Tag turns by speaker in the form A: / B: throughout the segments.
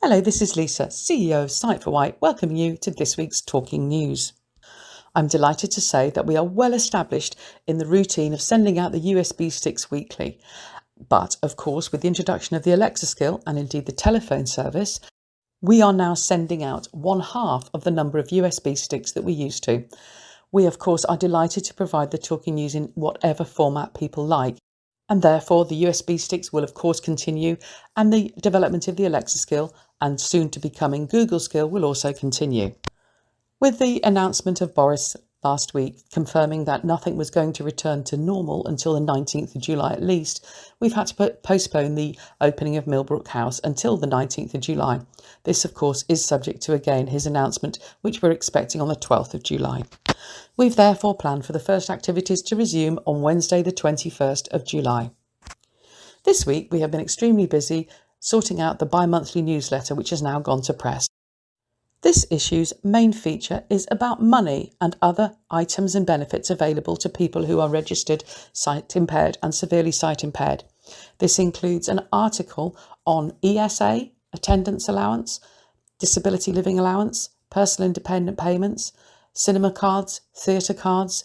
A: Hello, this is Lisa, CEO of Site for Wight, welcoming you to this week's Talking News. I'm delighted to say that we are well established in the routine of sending out the USB sticks weekly. But, of course, with the introduction of the Alexa skill and indeed the telephone service, we are now sending out 1/2 of the number of USB sticks that we used to. We, of course, are delighted to provide the Talking News in whatever format people like. And therefore, the USB sticks will, of course, continue, and the development of the Alexa skill and soon to becoming Google skill will also continue. With the announcement of Boris last week confirming that nothing was going to return to normal until the 19th of July at least, we've had to postpone the opening of Millbrook House until the 19th of July. This, of course, is subject to, again, his announcement, which we're expecting on the 12th of July. We've therefore planned for the first activities to resume on Wednesday the 21st of July. This week we have been extremely busy sorting out the bi-monthly newsletter which has now gone to press. This issue's main feature is about money and other items and benefits available to people who are registered sight impaired and severely sight impaired. This includes an article on ESA, attendance allowance, disability living allowance, personal independent payments, cinema cards, theatre cards,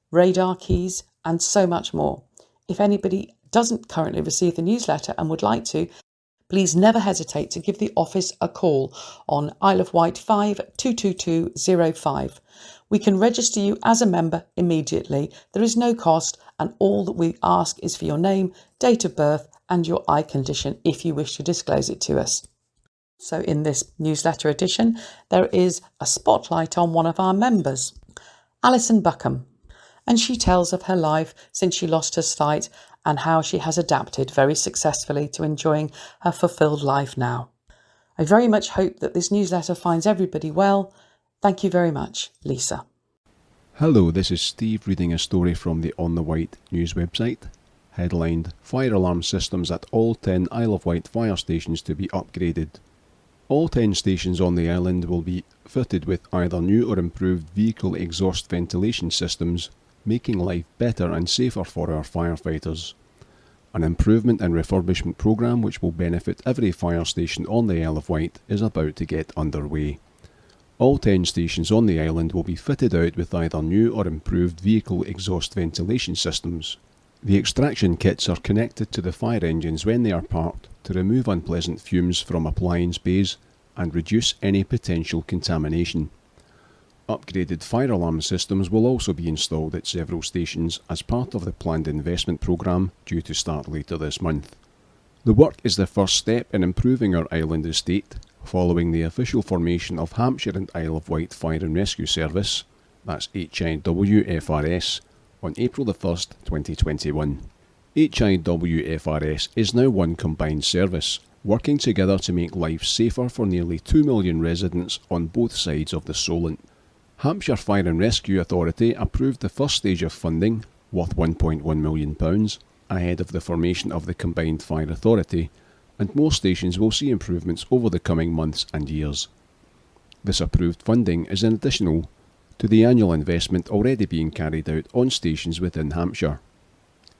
A: radar keys, and so much more. If anybody doesn't currently receive the newsletter and would like to, please never hesitate to give the office a call on Isle of Wight 522205. We can register you as a member immediately. There is no cost, and all that we ask is for your name, date of birth, and your eye condition if you wish to disclose it to us. So in this newsletter edition, there is a spotlight on one of our members, Alison Buckham, and she tells of her life since she lost her sight and how she has adapted very successfully to enjoying her fulfilled life now. I very much hope that this newsletter finds everybody well. Thank you very much, Lisa.
B: Hello, this is Steve reading a story from the On the Wight news website, headlined Fire Alarm Systems at all 10 Isle of Wight fire stations to be upgraded. All 10 stations on the island will be fitted with either new or improved vehicle exhaust ventilation systems, making life better and safer for our firefighters. An improvement and refurbishment programme which will benefit every fire station on the Isle of Wight is about to get underway. All 10 stations on the island will be fitted out with either new or improved vehicle exhaust ventilation systems. The extraction kits are connected to the fire engines when they are parked to remove unpleasant fumes from appliance bays and reduce any potential contamination. Upgraded fire alarm systems will also be installed at several stations as part of the planned investment programme due to start later this month. The work is the first step in improving our island estate following the official formation of Hampshire and Isle of Wight Fire and Rescue Service, that's HIWFRS, on April the 1st, 2021. HIWFRS is now one combined service, working together to make life safer for nearly 2 million residents on both sides of the Solent. Hampshire Fire and Rescue Authority approved the first stage of funding, worth £1.1 million, ahead of the formation of the combined fire authority, and more stations will see improvements over the coming months and years. This approved funding is an additional to the annual investment already being carried out on stations within Hampshire.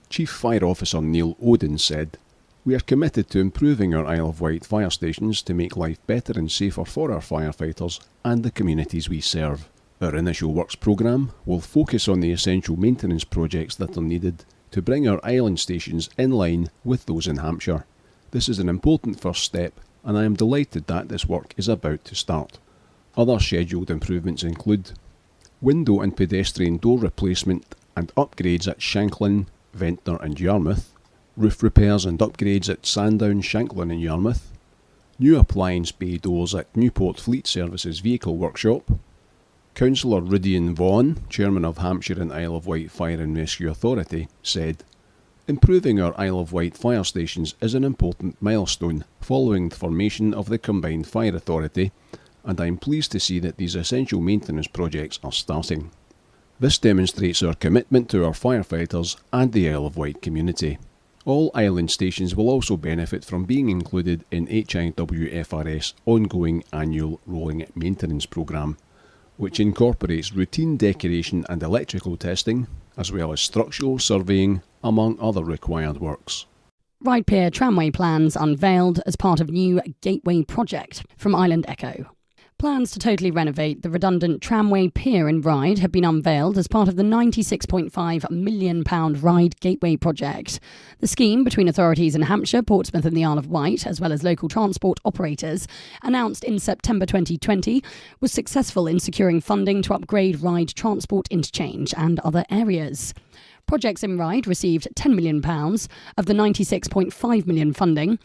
B: Chief Fire Officer Neil Oden said, "We are committed to improving our Isle of Wight fire stations to make life better and safer for our firefighters and the communities we serve. Our initial works programme will focus on the essential maintenance projects that are needed to bring our island stations in line with those in Hampshire. This is an important first step, and I am delighted that this work is about to start." Other scheduled improvements include window and pedestrian door replacement and upgrades at Shanklin, Ventnor and Yarmouth, roof repairs and upgrades at Sandown, Shanklin and Yarmouth, new appliance bay doors at Newport Fleet Services Vehicle Workshop. Councillor Rudian Vaughan, Chairman of Hampshire and Isle of Wight Fire and Rescue Authority, said, "Improving our Isle of Wight fire stations is an important milestone following the formation of the Combined Fire Authority, and I am pleased to see that these essential maintenance projects are starting. This demonstrates our commitment to our firefighters and the Isle of Wight community." All island stations will also benefit from being included in HIWFRS' ongoing annual rolling maintenance programme, which incorporates routine decoration and electrical testing, as well as structural surveying, among other required works.
C: Ride Pier Tramway plans unveiled as part of new Gateway project from Island Echo. Plans to totally renovate the redundant Tramway Pier in Ryde have been unveiled as part of the £96.5 million Ryde Gateway project. The scheme, between authorities in Hampshire, Portsmouth and the Isle of Wight, as well as local transport operators, announced in September 2020, was successful in securing funding to upgrade Ryde Transport Interchange and other areas. Projects in Ryde received £10 million of the £96.5 million funding,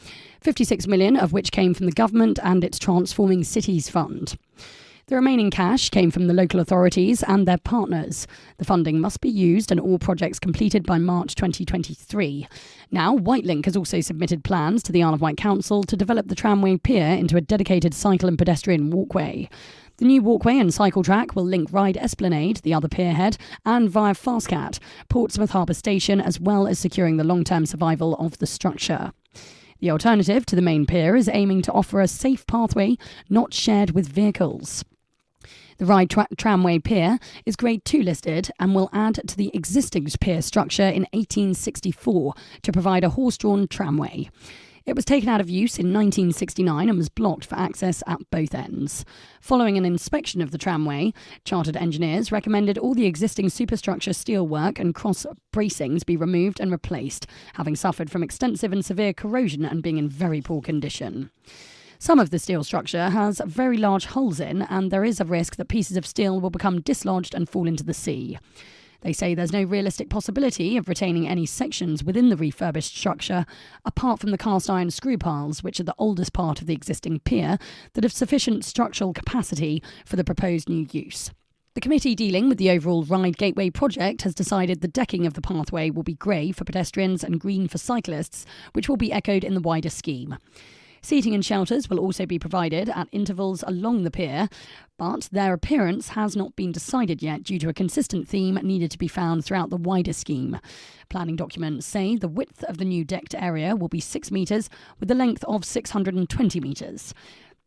C: £56 million of which came from the government and its Transforming Cities Fund. The remaining cash came from the local authorities and their partners. The funding must be used and all projects completed by March 2023. Now, Wightlink has also submitted plans to the Isle of Wight Council to develop the Tramway Pier into a dedicated cycle and pedestrian walkway. The new walkway and cycle track will link Ryde Esplanade, the other pierhead, and via Fastcat, Portsmouth Harbour Station, as well as securing the long-term survival of the structure. The alternative to the main pier is aiming to offer a safe pathway not shared with vehicles. The Ryde Tramway Pier is Grade 2 listed and will add to the existing pier structure in 1864 to provide a horse-drawn tramway. It was taken out of use in 1969 and was blocked for access at both ends. Following an inspection of the tramway, chartered engineers recommended all the existing superstructure steelwork and cross bracings be removed and replaced, having suffered from extensive and severe corrosion and being in very poor condition. Some of the steel structure has very large holes in, and there is a risk that pieces of steel will become dislodged and fall into the sea. They say there's no realistic possibility of retaining any sections within the refurbished structure, apart from the cast iron screw piles, which are the oldest part of the existing pier, that have sufficient structural capacity for the proposed new use. The committee dealing with the overall Ryde Gateway project has decided the decking of the pathway will be grey for pedestrians and green for cyclists, which will be echoed in the wider scheme. Seating and shelters will also be provided at intervals along the pier, but their appearance has not been decided yet due to a consistent theme needed to be found throughout the wider scheme. Planning documents say the width of the new decked area will be 6 metres with a length of 620 metres,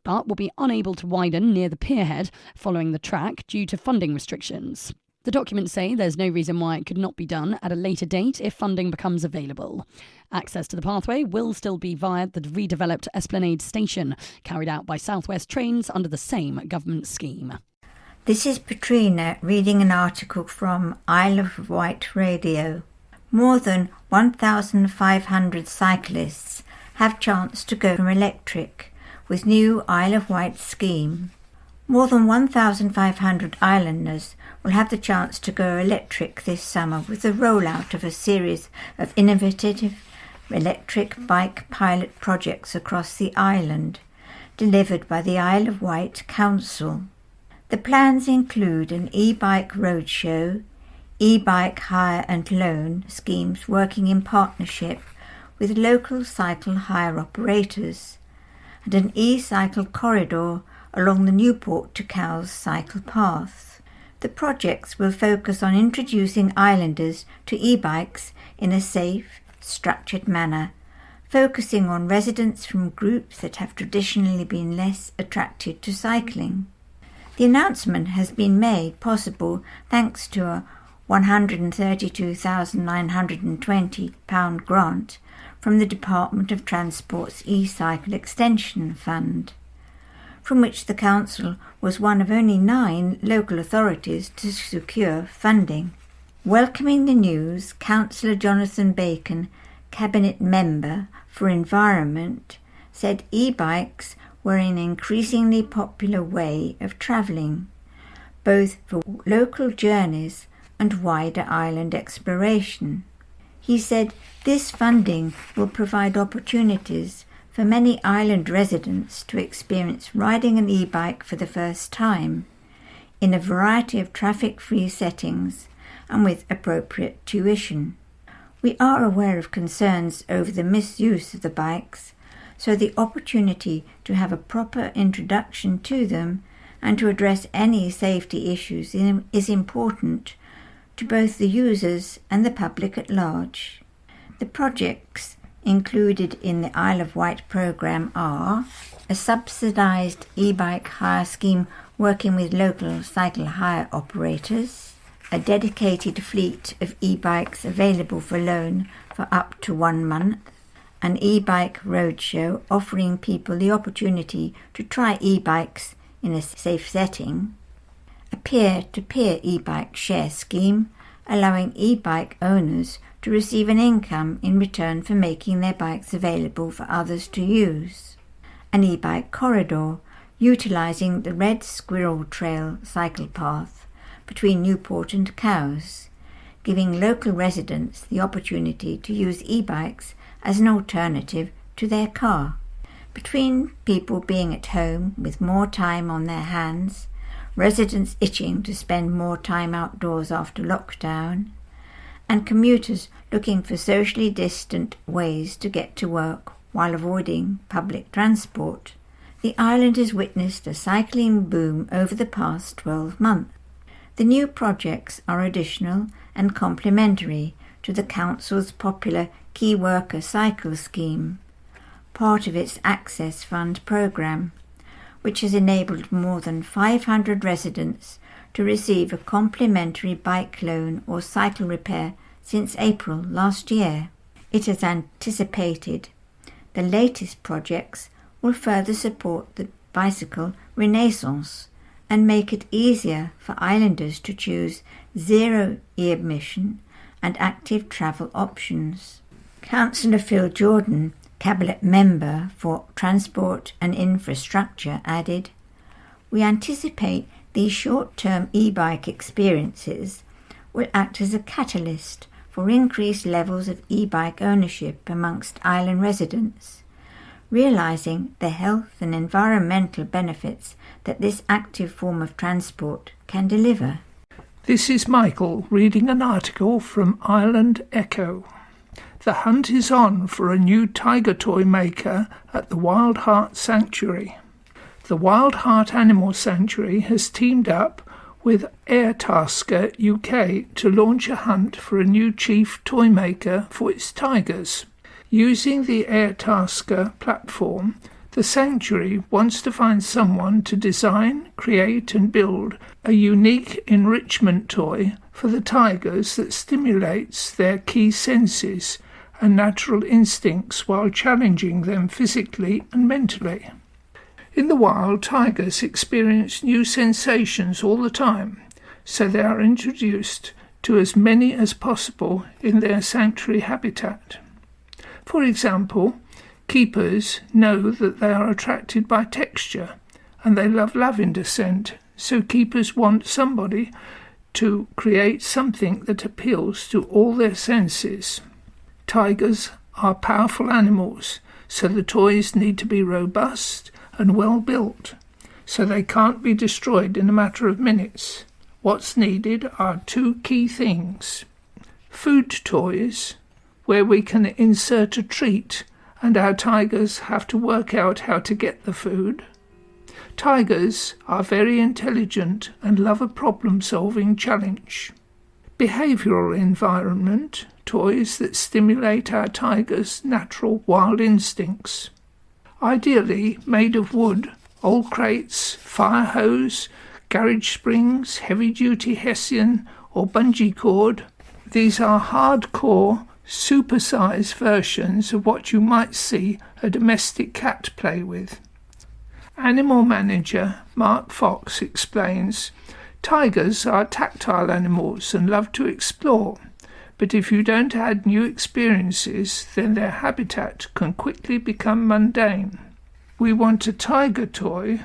C: but will be unable to widen near the pierhead following the track due to funding restrictions. The documents say there's no reason why it could not be done at a later date if funding becomes available. Access to the pathway will still be via the redeveloped Esplanade station, carried out by South West Trains under the same government scheme.
D: This is Petrina reading an article from Isle of Wight Radio. More than 1,500 cyclists have chance to go from electric with new Isle of Wight scheme. More than 1,500 islanders will have the chance to go electric this summer with the rollout of a series of innovative electric bike pilot projects across the island, delivered by the Isle of Wight Council. The plans include an e-bike roadshow, e-bike hire and loan schemes working in partnership with local cycle hire operators, and an e-cycle corridor along the Newport to Cowes cycle path. The projects will focus on introducing islanders to e-bikes in a safe, structured manner, focusing on residents from groups that have traditionally been less attracted to cycling. The announcement has been made possible thanks to a £132,920 grant from the Department of Transport's e-cycle extension fund, from which the council was one of only 9 local authorities to secure funding. Welcoming the news, Councillor Jonathan Bacon, Cabinet Member for Environment, said e-bikes were an increasingly popular way of travelling, both for local journeys and wider island exploration. He said this funding will provide opportunities for many island residents to experience riding an e-bike for the first time, in a variety of traffic-free settings and with appropriate tuition. We are aware of concerns over the misuse of the bikes, so the opportunity to have a proper introduction to them and to address any safety issues is important to both the users and the public at large. The projects included in the Isle of Wight programme are a subsidised e-bike hire scheme working with local cycle hire operators, a dedicated fleet of e-bikes available for loan for up to 1 month, an e-bike roadshow offering people the opportunity to try e-bikes in a safe setting, a peer-to-peer e-bike share scheme allowing e-bike owners to receive an income in return for making their bikes available for others to use, an e-bike corridor utilising the Red Squirrel Trail cycle path between Newport and Cowes, giving local residents the opportunity to use e-bikes as an alternative to their car. Between people being at home with more time on their hands, residents itching to spend more time outdoors after lockdown, and commuters looking for socially distant ways to get to work while avoiding public transport, the island has witnessed a cycling boom over the past 12 months. The new projects are additional and complementary to the Council's popular Key Worker Cycle scheme, part of its Access Fund programme, which has enabled more than 500 residents to receive a complimentary bike loan or cycle repair since April last year. It is anticipated the latest projects will further support the bicycle renaissance and make it easier for islanders to choose zero e-emission and active travel options. Councillor Phil Jordan, Cabinet Member for Transport and Infrastructure, added, "We anticipate these short-term e-bike experiences will act as a catalyst for increased levels of e-bike ownership amongst island residents, realising the health and environmental benefits that this active form of transport can deliver."
E: This is Michael reading an article from Island Echo. The hunt is on for a new tiger toy maker at the Wild Heart Sanctuary. The Wild Heart Animal Sanctuary has teamed up with Airtasker UK to launch a hunt for a new chief toy maker for its tigers. Using the Airtasker platform, the Sanctuary wants to find someone to design, create and build a unique enrichment toy for the tigers that stimulates their key senses and natural instincts while challenging them physically and mentally. In the wild, tigers experience new sensations all the time, so they are introduced to as many as possible in their sanctuary habitat. For example, keepers know that they are attracted by texture and they love lavender scent, so keepers want somebody to create something that appeals to all their senses. Tigers are powerful animals, so the toys need to be robust and well built, so they can't be destroyed in a matter of minutes. What's needed are two key things: food toys, where we can insert a treat and our tigers have to work out how to get the food. Tigers are very intelligent and love a problem-solving challenge. Behavioural environment, toys that stimulate our tigers' natural wild instincts. Ideally made of wood, old crates, fire hose, garage springs, heavy-duty Hessian or bungee cord. These are hardcore, supersized versions of what you might see a domestic cat play with. Animal manager Mark Fox explains, "Tigers are tactile animals and love to explore, but if you don't add new experiences, then their habitat can quickly become mundane. We want a tiger toy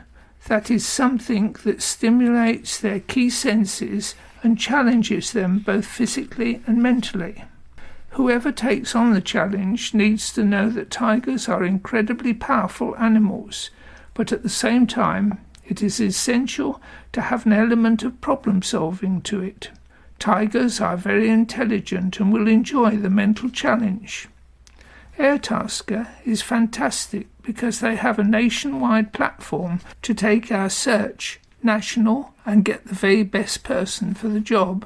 E: that is something that stimulates their key senses and challenges them both physically and mentally. Whoever takes on the challenge needs to know that tigers are incredibly powerful animals, but at the same time, it is essential to have an element of problem-solving to it. Tigers are very intelligent and will enjoy the mental challenge. Airtasker is fantastic because they have a nationwide platform to take our search national and get the very best person for the job.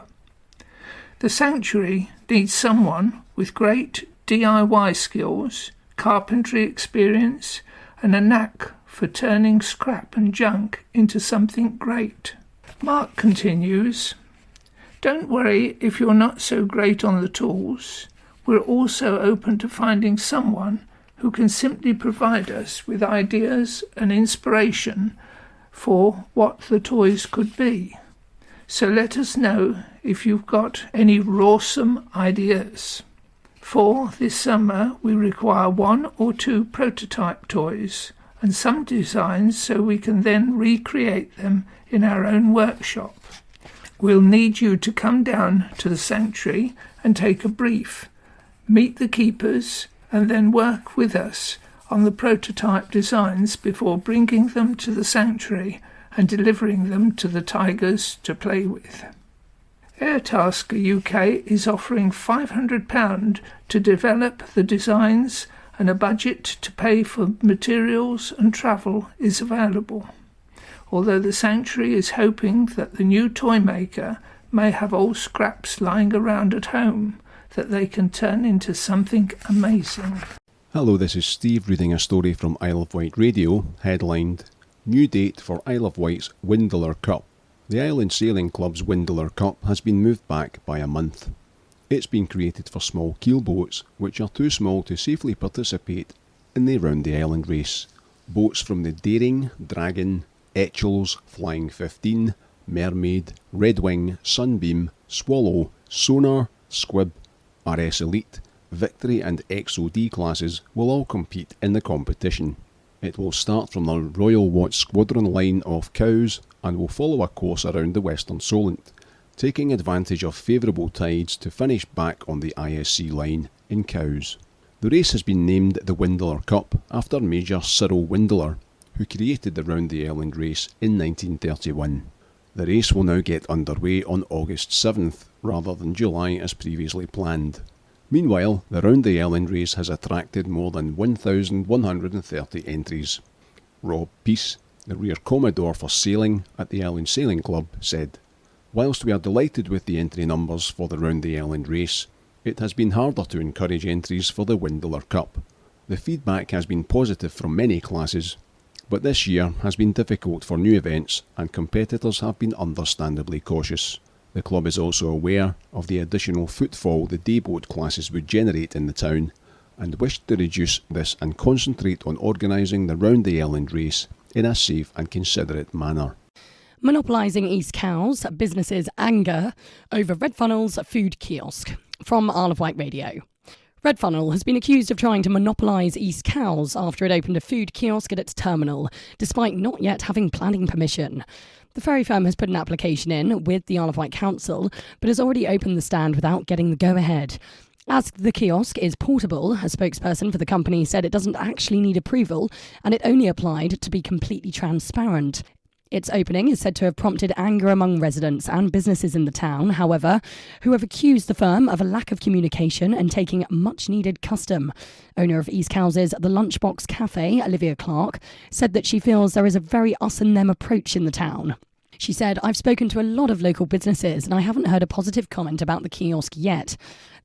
E: The sanctuary needs someone with great DIY skills, carpentry experience, and a knack for turning scrap and junk into something great." Mark continues, "Don't worry if you're not so great on the tools. We're also open to finding someone who can simply provide us with ideas and inspiration for what the toys could be. So let us know if you've got any rawsome ideas. For this summer we require 1 or 2 prototype toys and some designs so we can then recreate them in our own workshop. We'll need you to come down to the sanctuary and take a brief, meet the keepers and then work with us on the prototype designs before bringing them to the sanctuary and delivering them to the tigers to play with. Airtasker UK is offering £500 to develop the designs, and a budget to pay for materials and travel is available. Although the sanctuary is hoping that the new toy maker may have old scraps lying around at home that they can turn into something amazing.
B: Hello, this is Steve reading a story from Isle of Wight Radio, headlined New Date for Isle of Wight's Windler Cup. The Island Sailing Club's Windler Cup has been moved back by a month. It's been created for small keelboats, which are too small to safely participate in the Round the Island race. Boats from the Daring, Dragon, Etchells, Flying 15, Mermaid, Redwing, Sunbeam, Swallow, Sonar, Squib, RS Elite, Victory and XOD classes will all compete in the competition. It will start from the Royal Watch Squadron line off Cowes and will follow a course around the Western Solent, taking advantage of favourable tides to finish back on the ISC line in Cowes. The race has been named the Windler Cup after Major Cyril Windler, who created the Round the Island race in 1931. The race will now get underway on August 7th, rather than July as previously planned. Meanwhile, the Round the Island race has attracted more than 1,130 entries. Rob Peace, the Rear Commodore for Sailing at the Island Sailing Club, said, "Whilst we are delighted with the entry numbers for the Round the Island race, it has been harder to encourage entries for the Windler Cup. The feedback has been positive from many classes, but this year has been difficult for new events and competitors have been understandably cautious. The club is also aware of the additional footfall the dayboat classes would generate in the town and wished to reduce this and concentrate on organising the Round the Island race in a safe and considerate manner."
C: Monopolizing East Cowes, businesses' anger over Red Funnel's food kiosk. From Isle of Wight Radio. Red Funnel has been accused of trying to monopolise East Cowes after it opened a food kiosk at its terminal, despite not yet having planning permission. The ferry firm has put an application in with the Isle of Wight Council, but has already opened the stand without getting the go-ahead. As the kiosk is portable, a spokesperson for the company said it doesn't actually need approval, and it only applied to be completely transparent. Its opening is said to have prompted anger among residents and businesses in the town, however, who have accused the firm of a lack of communication and taking much-needed custom. Owner of East Cowes' The Lunchbox Cafe, Olivia Clark, said that she feels there is a very us-and-them approach in the town. She said, "I've spoken to a lot of local businesses and I haven't heard a positive comment about the kiosk yet.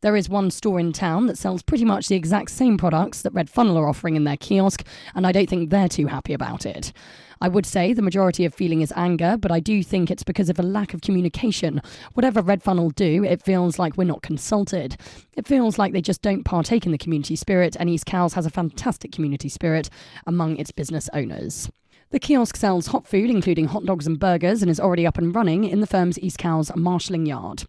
C: There is one store in town that sells pretty much the exact same products that Red Funnel are offering in their kiosk, and I don't think they're too happy about it. I would say the majority of feeling is anger, but I do think it's because of a lack of communication. Whatever Red Funnel do, it feels like we're not consulted. It feels like they just don't partake in the community spirit, and East Cowes has a fantastic community spirit among its business owners." The kiosk sells hot food, including hot dogs and burgers, and is already up and running in the firm's East Cowes marshalling yard.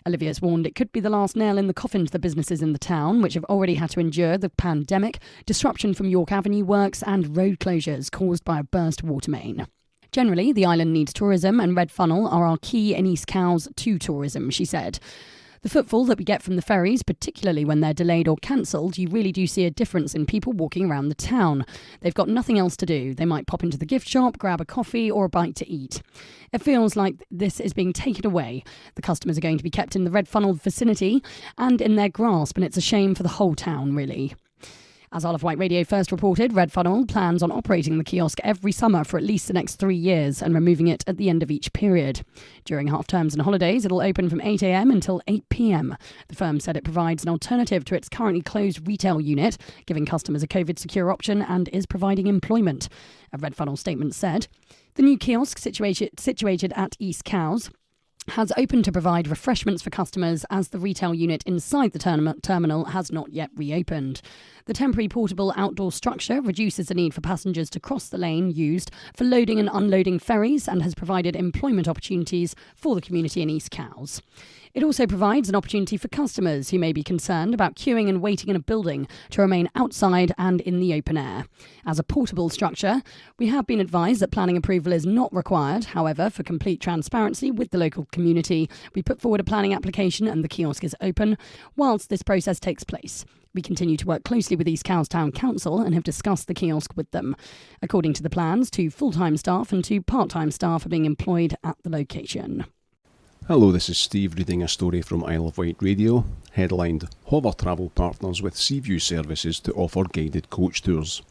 C: Olivia's warned it could be the last nail in the coffin to the businesses in the town, which have already had to endure the pandemic, disruption from York Avenue works, and road closures caused by a burst water main. Generally, the island needs tourism, and Red Funnel are our key in East Cowes to tourism, she said. The footfall that we get from the ferries, particularly when they're delayed or cancelled, you really do see a difference in people walking around the town. They've got nothing else to do. They might pop into the gift shop, grab a coffee or a bite to eat. It feels like this is being taken away. The customers are going to be kept in the Red Funnel vicinity and in their grasp, and it's a shame for the whole town, really. As Isle of Wight Radio first reported, Red Funnel plans on operating the kiosk every summer for at least the next 3 years and removing it at the end of each period. During half-terms and holidays, it'll open from 8 a.m. until 8 p.m. The firm said it provides an alternative to its currently closed retail unit, giving customers a COVID-secure option and is providing employment. A Red Funnel statement said, "The new kiosk situated at East Cowes has opened to provide refreshments for customers as the retail unit inside the terminal has not yet reopened. The temporary portable outdoor structure reduces the need for passengers to cross the lane used for loading and unloading ferries and has provided employment opportunities for the community in East Cowes. It also provides an opportunity for customers who may be concerned about queuing and waiting in a building to remain outside and in the open air. As a portable structure, we have been advised that planning approval is not required. However, for complete transparency with the local community, we put forward a planning application and the kiosk is open whilst this process takes place. We continue to work closely with East Cowes Town Council and have discussed the kiosk with them. According to the plans, 2 full-time staff and 2 part-time staff are being employed at the location.
B: Hello, this is Steve reading a story from Isle of Wight Radio, headlined Hover Travel partners with Seaview Services to offer guided coach tours.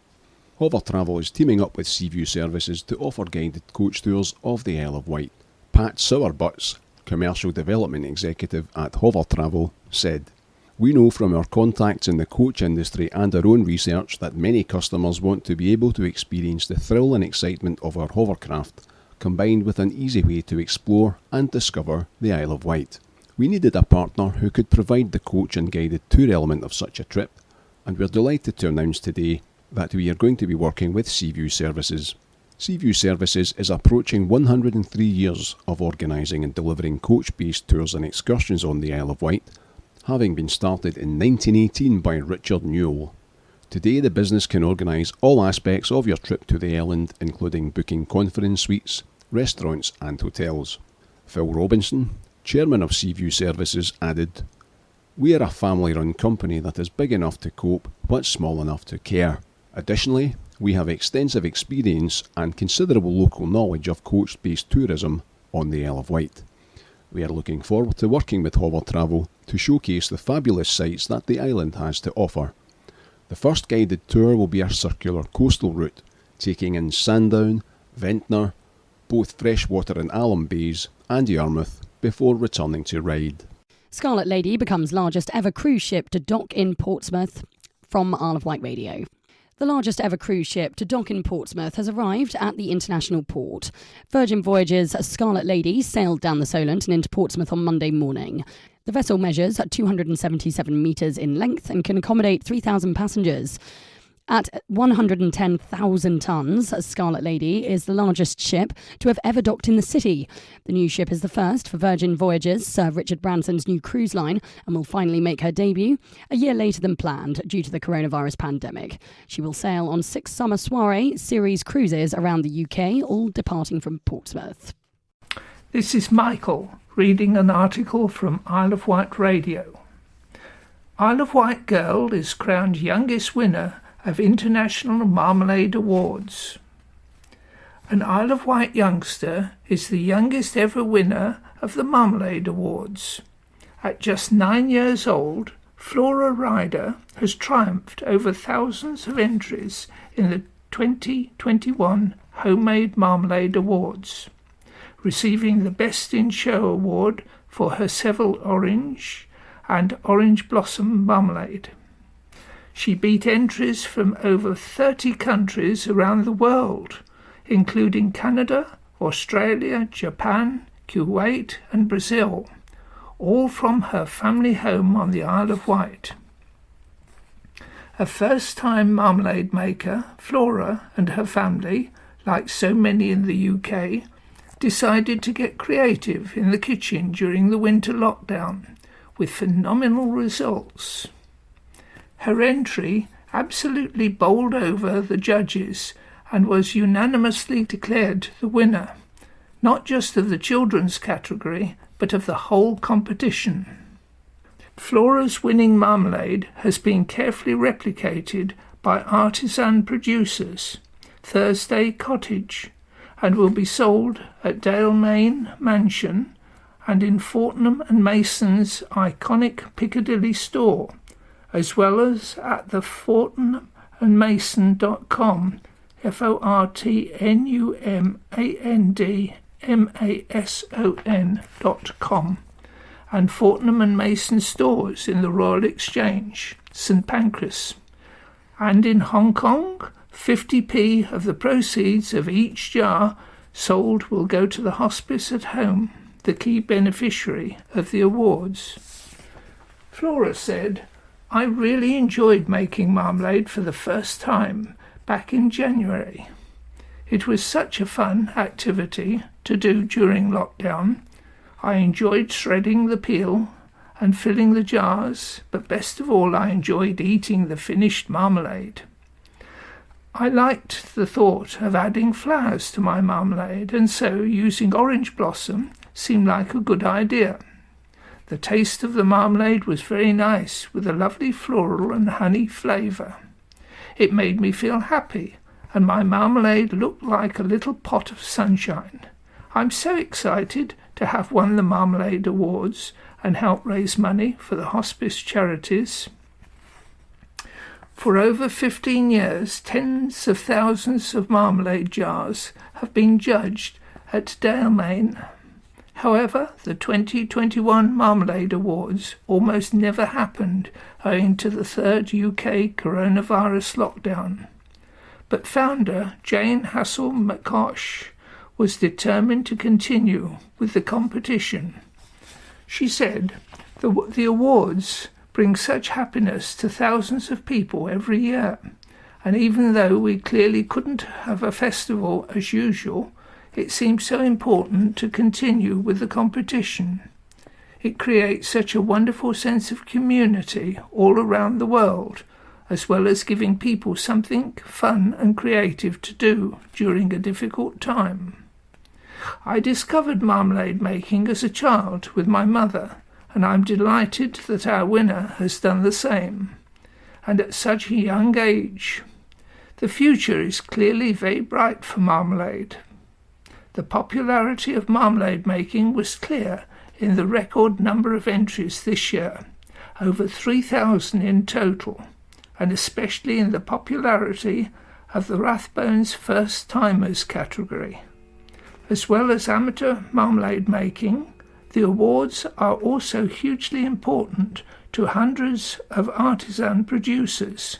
B: Hover Travel is teaming up with Seaview Services to offer guided coach tours of the Isle of Wight. Pat Sowerbutts, Commercial Development Executive at Hover Travel, said, "We know from our contacts in the coach industry and our own research that many customers want to be able to experience the thrill and excitement of our hovercraft, combined with an easy way to explore and discover the Isle of Wight. We needed a partner who could provide the coach and guided tour element of such a trip, and we're delighted to announce today that we are going to be working with Seaview Services. Seaview Services is approaching 103 years of organising and delivering coach-based tours and excursions on the Isle of Wight, having been started in 1918 by Richard Newell. Today the business can organise all aspects of your trip to the island, including booking conference suites, restaurants and hotels." Phil Robinson, chairman of Seaview Services, added, "We are a family-run company that is big enough to cope but small enough to care. Additionally, we have extensive experience and considerable local knowledge of coach-based tourism on the Isle of Wight. We are looking forward to working with Hover Travel to showcase the fabulous sights that the island has to offer. The first guided tour will be a circular coastal route, taking in Sandown, Ventnor, both Freshwater and Alum Bays, and Yarmouth, before returning to Ryde."
C: Scarlet Lady becomes largest ever cruise ship to dock in Portsmouth. From Isle of Wight Radio. The largest ever cruise ship to dock in Portsmouth has arrived at the international port. Virgin Voyages' Scarlet Lady sailed down the Solent and into Portsmouth on Monday morning. The vessel measures 277 metres in length and can accommodate 3,000 passengers. At 110,000 tonnes, Scarlet Lady is the largest ship to have ever docked in the city. The new ship is the first for Virgin Voyages, Sir Richard Branson's new cruise line, and will finally make her debut a year later than planned due to the coronavirus pandemic. She will sail on 6 summer soiree series cruises around the UK, all departing from Portsmouth.
E: This is Michael reading an article from Isle of Wight Radio. Isle of Wight girl is crowned youngest winner of International Marmalade Awards. An Isle of Wight youngster is the youngest ever winner of the Marmalade Awards. At just 9 years old, Flora Ryder has triumphed over thousands of entries in the 2021 Homemade Marmalade Awards, receiving the Best in Show award for her Seville Orange and Orange Blossom Marmalade. She beat entries from over 30 countries around the world, including Canada, Australia, Japan, Kuwait and Brazil, all from her family home on the Isle of Wight. A first-time marmalade maker, Flora and her family, like so many in the UK, decided to get creative in the kitchen during the winter lockdown, with phenomenal results. Her entry absolutely bowled over the judges and was unanimously declared the winner, not just of the children's category, but of the whole competition. Flora's winning marmalade has been carefully replicated by artisan producers, Thursday Cottage, and will be sold at Dalemain Mansion and in Fortnum and Mason's iconic Piccadilly store, as well as at the fortnumandmason.com, fortnumandmason.com, and Fortnum and Mason stores in the Royal Exchange, St Pancras. And in Hong Kong, 50p of the proceeds of each jar sold will go to the hospice at home, the key beneficiary of the awards. Flora said, "I really enjoyed making marmalade for the first time back in January. It was such a fun activity to do during lockdown. I enjoyed shredding the peel and filling the jars, but best of all I enjoyed eating the finished marmalade. I liked the thought of adding flowers to my marmalade, and so using orange blossom seemed like a good idea. The taste of the marmalade was very nice, with a lovely floral and honey flavour. It made me feel happy, and my marmalade looked like a little pot of sunshine. I'm so excited to have won the Marmalade Awards and help raise money for the hospice charities. For over 15 years, tens of thousands of marmalade jars have been judged at Dalemain. However, the 2021 Marmalade Awards almost never happened owing to the third UK coronavirus lockdown. But founder Jane Hassel-McCosh was determined to continue with the competition. She said, the awards bring such happiness to thousands of people every year, and even though we clearly couldn't have a festival as usual, it seems so important to continue with the competition. It creates such a wonderful sense of community all around the world, as well as giving people something fun and creative to do during a difficult time. I discovered marmalade making as a child with my mother, and I'm delighted that our winner has done the same, and at such a young age. The future is clearly very bright for marmalade. The popularity of marmalade making was clear in the record number of entries this year, over 3,000 in total, and especially in the popularity of the Rathbones First Timers category. As well as amateur marmalade making, the awards are also hugely important to hundreds of artisan producers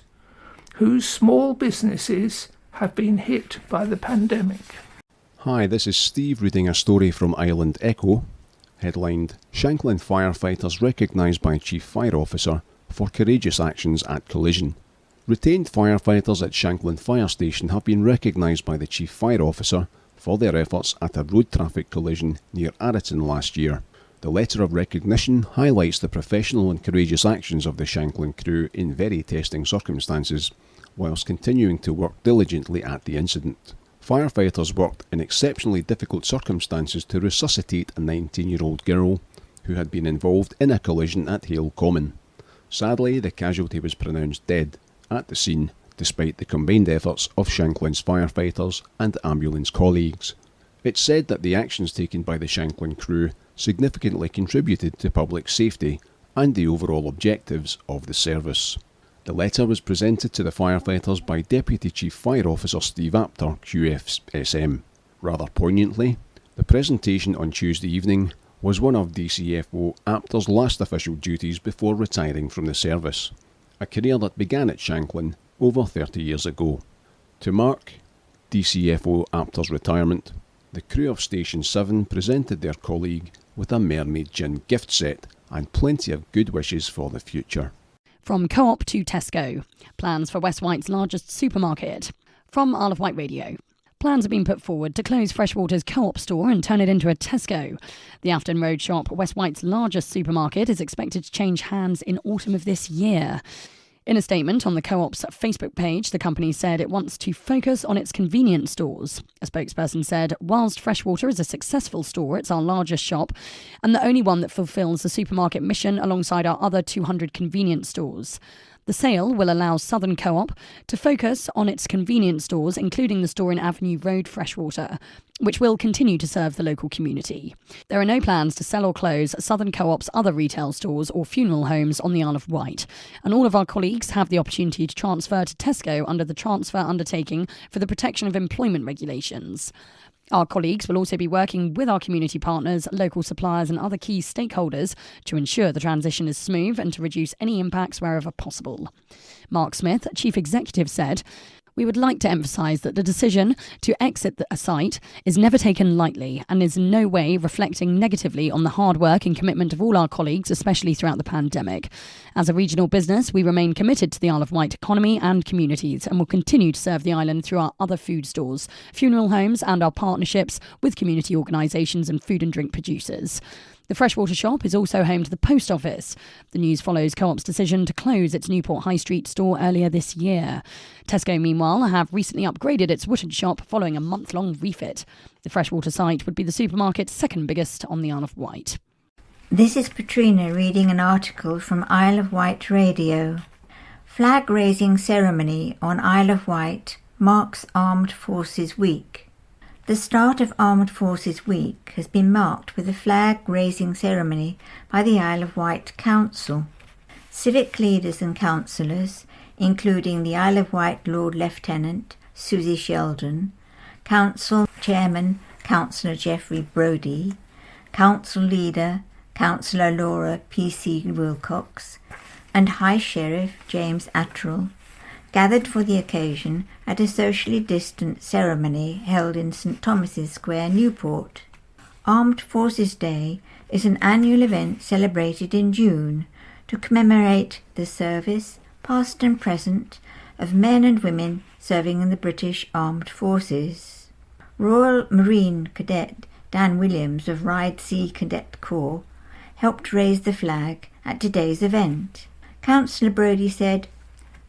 E: whose small businesses have been hit by the pandemic.
B: Hi, this is Steve reading a story from Island Echo, headlined Shanklin Firefighters Recognised by Chief Fire Officer for Courageous Actions at Collision. Retained firefighters at Shanklin Fire Station have been recognised by the Chief Fire Officer for their efforts at a road traffic collision near Arent last year. The letter of recognition highlights the professional and courageous actions of the Shanklin crew in very testing circumstances, whilst continuing to work diligently at the incident. Firefighters worked in exceptionally difficult circumstances to resuscitate a 19-year-old girl who had been involved in a collision at Hale Common. Sadly, the casualty was pronounced dead at the scene, despite the combined efforts of Shanklin's firefighters and ambulance colleagues. It's said that the actions taken by the Shanklin crew significantly contributed to public safety and the overall objectives of the service. The letter was presented to the firefighters by Deputy Chief Fire Officer Steve Apter, QFSM. Rather poignantly, the presentation on Tuesday evening was one of DCFO Apter's last official duties before retiring from the service, a career that began at Shanklin over 30 years ago. To mark DCFO Apter's retirement, the crew of Station 7 presented their colleague with a Mermaid Gin gift set and plenty of good wishes for the future.
C: From CoOp to Tesco. Plans for West Wight's largest supermarket. From Isle of Wight Radio. Plans have been put forward to close Freshwater's CoOp store and turn it into a Tesco. The Afton Road shop, West Wight's largest supermarket, is expected to change hands in autumn of this year. In a statement on the CoOp's Facebook page, the company said it wants to focus on its convenience stores. A spokesperson said, whilst Freshwater is a successful store, it's our largest shop and the only one that fulfills the supermarket mission alongside our other 200 convenience stores. The sale will allow Southern CoOp to focus on its convenience stores, including the store in Avenue Road, Freshwater, which will continue to serve the local community. There are no plans to sell or close Southern CoOp's other retail stores or funeral homes on the Isle of Wight, and all of our colleagues have the opportunity to transfer to Tesco under the transfer undertaking for the protection of employment regulations. Our colleagues will also be working with our community partners, local suppliers and other key stakeholders to ensure the transition is smooth and to reduce any impacts wherever possible. Mark Smith, Chief Executive, said, We would like to emphasise that the decision to exit a site is never taken lightly and is in no way reflecting negatively on the hard work and commitment of all our colleagues, especially throughout the pandemic. As a regional business, we remain committed to the Isle of Wight economy and communities and will continue to serve the island through our other food stores, funeral homes and our partnerships with community organisations and food and drink producers. The freshwater shop is also home to the post office. The news follows CoOp's decision to close its Newport High Street store earlier this year. Tesco, meanwhile, have recently upgraded its Wootton shop following a month-long refit. The freshwater site would be the supermarket's second biggest on the Isle of Wight.
D: This is Katrina reading an article from Isle of Wight Radio. Flag-raising ceremony on Isle of Wight marks Armed Forces Week. The start of Armed Forces Week has been marked with a flag-raising ceremony by the Isle of Wight Council. Civic leaders and councillors, including the Isle of Wight Lord Lieutenant Susie Sheldon, Council Chairman Councillor Geoffrey Brodie, Council Leader Councillor Laura P.C. Wilcox, and High Sheriff James Attrell, gathered for the occasion at a socially distant ceremony held in St Thomas's Square, Newport. Armed Forces Day is an annual event celebrated in June to commemorate the service, past and present, of men and women serving in the British Armed Forces. Royal Marine Cadet Dan Williams of Ryde Sea Cadet Corps helped raise the flag at today's event. Councillor Brodie said,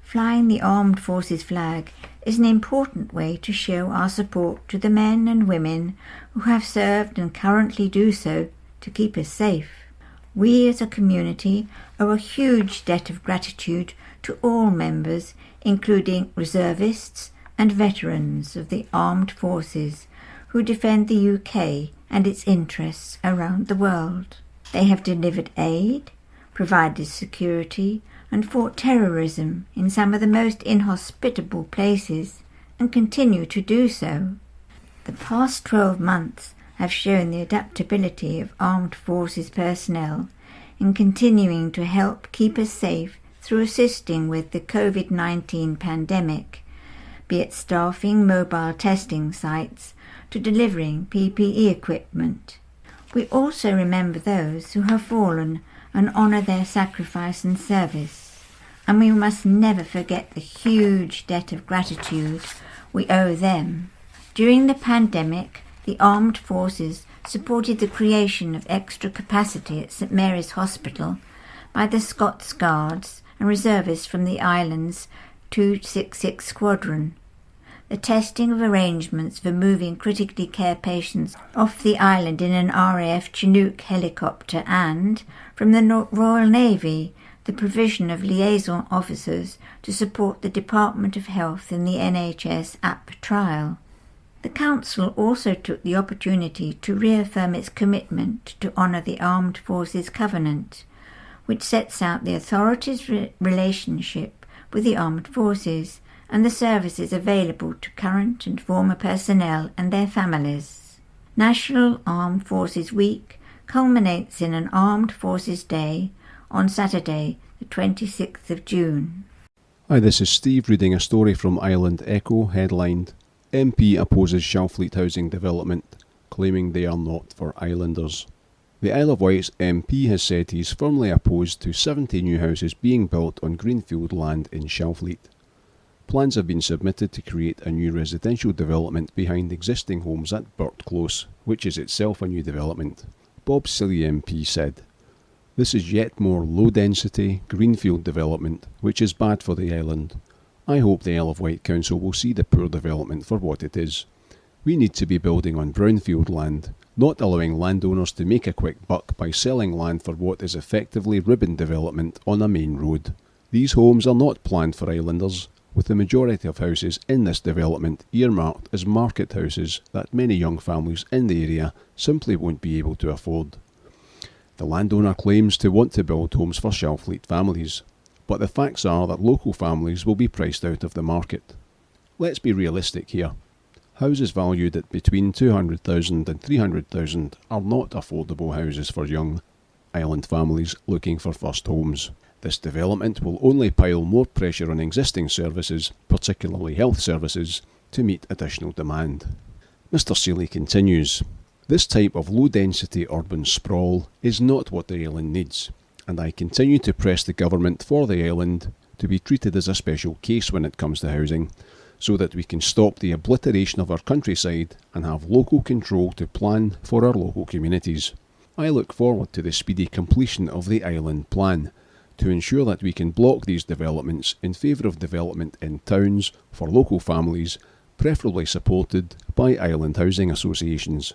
D: "Flying the Armed Forces flag is an important way to show our support to the men and women who have served and currently do so to keep us safe. We as a community owe a huge debt of gratitude to all members, including reservists and veterans of the Armed Forces who defend the UK and its interests around the world. They have delivered aid, provided security, and fought terrorism in some of the most inhospitable places, and continue to do so. The past 12 months have shown the adaptability of Armed Forces personnel in continuing to help keep us safe through assisting with the COVID-19 pandemic, be it staffing mobile testing sites to delivering PPE equipment. We also remember those who have fallen and honour their sacrifice and service, and we must never forget the huge debt of gratitude we owe them. During the pandemic, the Armed Forces supported the creation of extra capacity at St Mary's Hospital by the Scots Guards and reservists from the island's 266 Squadron, the testing of arrangements for moving critically care patients off the island in an RAF Chinook helicopter, and, from the Royal Navy, the provision of liaison officers to support the Department of Health in the NHS app trial. The Council also took the opportunity to reaffirm its commitment to honour the Armed Forces Covenant, which sets out the authorities' relationship with the Armed Forces and the services available to current and former personnel and their families. National Armed Forces Week culminates in an Armed Forces Day on Saturday, the 26th of June.
B: Hi, this is Steve reading a story from Island Echo, headlined MP opposes Shelfleak housing development, claiming they are not for islanders. The Isle of Wight's MP has said he is firmly opposed to 70 new houses being built on greenfield land in Shelfleak. Plans have been submitted to create a new residential development behind existing homes at Burt Close, which is itself a new development. Bob Silly MP said, "This is yet more low-density, greenfield development, which is bad for the island. I hope the Isle of Wight Council will see the poor development for what it is. We need to be building on brownfield land, not allowing landowners to make a quick buck by selling land for what is effectively ribbon development on a main road. These homes are not planned for islanders, with the majority of houses in this development earmarked as market houses that many young families in the area simply won't be able to afford." The landowner claims to want to build homes for Shelfleak families, but the facts are that local families will be priced out of the market. Let's be realistic here. Houses valued at between $200,000 and $300,000 are not affordable houses for young island families looking for first homes. This development will only pile more pressure on existing services, particularly health services, to meet additional demand. Mr. Seeley continues, "This type of low-density urban sprawl is not what the island needs, and I continue to press the government for the island to be treated as a special case when it comes to housing, so that we can stop the obliteration of our countryside and have local control to plan for our local communities. I look forward to the speedy completion of the island plan, to ensure that we can block these developments in favour of development in towns for local families, preferably supported by island housing associations.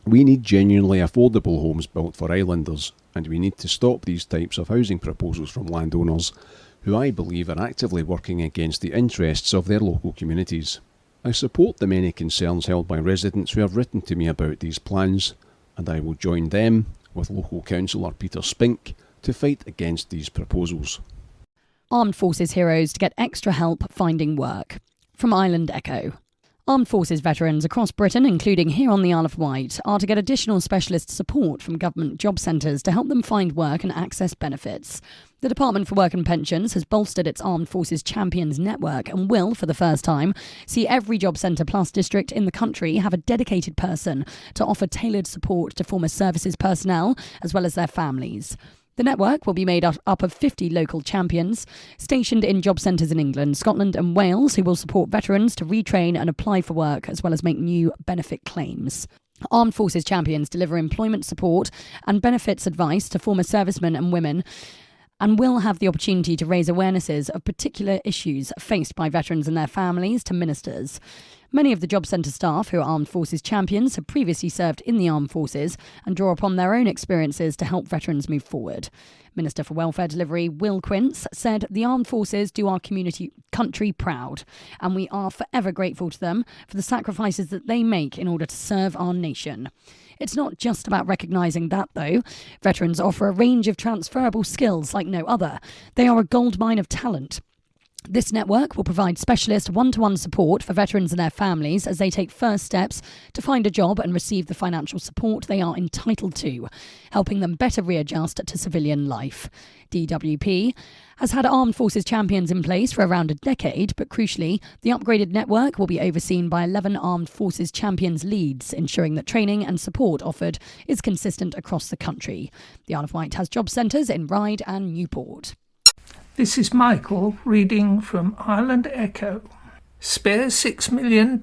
B: We need genuinely affordable homes built for islanders, and we need to stop these types of housing proposals from landowners, who I believe are actively working against the interests of their local communities. I support the many concerns held by residents who have written to me about these plans, and I will join them, with local councillor Peter Spink, to fight against these proposals."
C: Armed Forces heroes to get extra help finding work. From Island Echo. Armed Forces veterans across Britain, including here on the Isle of Wight, are to get additional specialist support from government job centres to help them find work and access benefits. The Department for Work and Pensions has bolstered its Armed Forces Champions network and will, for the first time, see every Job Centre Plus district in the country have a dedicated person to offer tailored support to former services personnel as well as their families. The network will be made up of 50 local champions stationed in job centres in England, Scotland and Wales who will support veterans to retrain and apply for work as well as make new benefit claims. Armed Forces champions deliver employment support and benefits advice to former servicemen and women and will have the opportunity to raise awarenesses of particular issues faced by veterans and their families to ministers. Many of the job centre staff who are Armed Forces champions have previously served in the Armed Forces and draw upon their own experiences to help veterans move forward. Minister for Welfare Delivery Will Quince said, "The Armed Forces do our country proud, and we are forever grateful to them for the sacrifices that they make in order to serve our nation." It's not just about recognising that, though. Veterans offer a range of transferable skills like no other. They are a goldmine of talent. This network will provide specialist one-to-one support for veterans and their families as they take first steps to find a job and receive the financial support they are entitled to, helping them better readjust to civilian life. DWP has had Armed Forces champions in place for around a decade, but crucially, the upgraded network will be overseen by 11 Armed Forces champions leads, ensuring that training and support offered is consistent across the country. The Isle of Wight has job centres in Ryde and Newport.
E: This is Michael reading from Island Echo. Spare £6 million.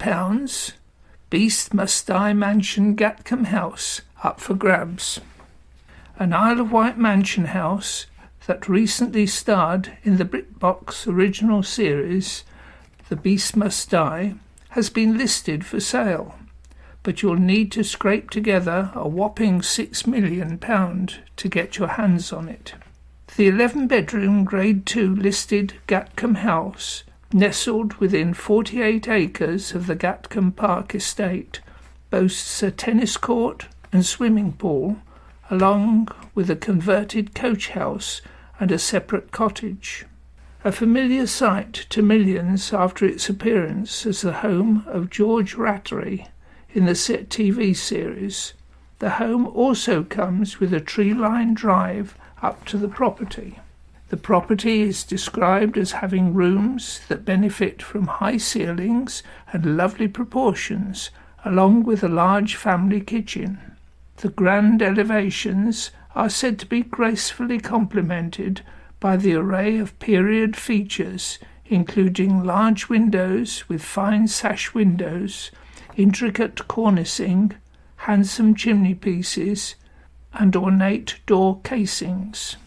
E: Beast Must Die Mansion Gatcombe House up for grabs. An Isle of Wight mansion house that recently starred in the BritBox original series, The Beast Must Die, has been listed for sale, but you'll need to scrape together a whopping £6 million to get your hands on it. The 11-bedroom Grade 2 listed Gatcombe House, nestled within 48 acres of the Gatcombe Park estate, boasts a tennis court and swimming pool, along with a converted coach house and a separate cottage. A familiar sight to millions after its appearance as the home of George Rattery in the Set TV series, the home also comes with a tree-lined drive up to the property. The property is described as having rooms that benefit from high ceilings and lovely proportions, along with a large family kitchen. The grand elevations are said to be gracefully complemented by the array of period features, including large windows with fine sash windows, intricate cornicing, handsome chimney pieces, and ornate door casings.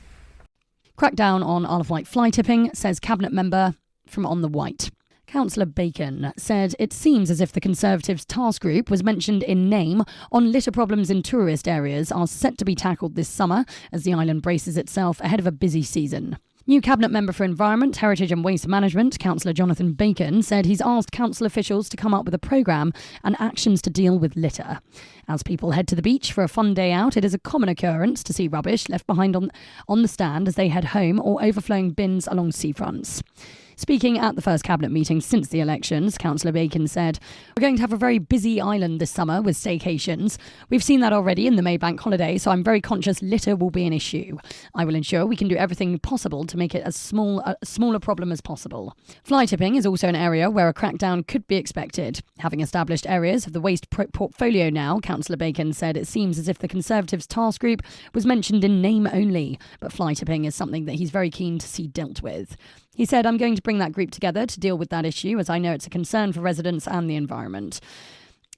C: Crackdown on Isle of Wight fly tipping, says Cabinet member from On the Wight. Councillor Bacon said it seems as if the Conservatives' task group was mentioned in name on litter problems in tourist areas are set to be tackled this summer as the island braces itself ahead of a busy season. New Cabinet Member for Environment, Heritage and Waste Management, Councillor Jonathan Bacon, said he's asked council officials to come up with a programme and actions to deal with litter. As people head to the beach for a fun day out, it is a common occurrence to see rubbish left behind on the stand as they head home or overflowing bins along seafronts. Speaking at the first cabinet meeting since the elections, Councillor Bacon said, "We're going to have a very busy island this summer with staycations. We've seen that already in the May Bank holiday, so I'm very conscious litter will be an issue. I will ensure we can do everything possible to make it as smaller problem as possible." Fly tipping is also an area where a crackdown could be expected. Having established areas of the waste portfolio now, Councillor Bacon said it seems as if the Conservatives' task group was mentioned in name only, but fly tipping is something that he's very keen to see dealt with. He said, "I'm going to bring that group together to deal with that issue, as I know it's a concern for residents and the environment."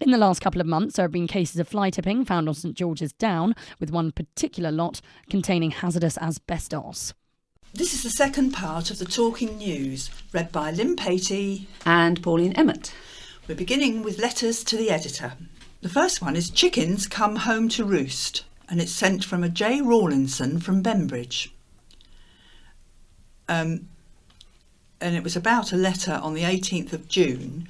C: In the last couple of months, there have been cases of fly tipping found on St George's Down, with one particular lot containing hazardous asbestos.
F: This is the second part of the Talking News, read by Lynn Patey
G: and Pauline Emmett.
F: We're beginning with letters to the editor. The first one is "Chickens Come Home to Roost," and it's sent from a J. Rawlinson from Bembridge. And it was about a letter on the 18th of June.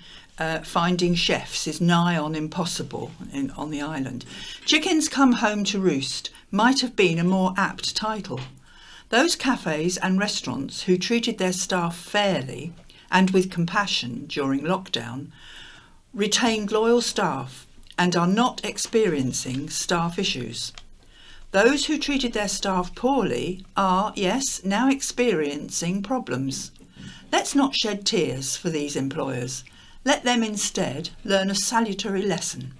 F: Finding chefs is nigh on impossible on the island. "Chickens Come Home to Roost" might have been a more apt title. Those cafes and restaurants who treated their staff fairly and with compassion during lockdown retained loyal staff and are not experiencing staff issues. Those who treated their staff poorly are, yes, now experiencing problems. Let's not shed tears for these employers. Let them instead learn a salutary lesson.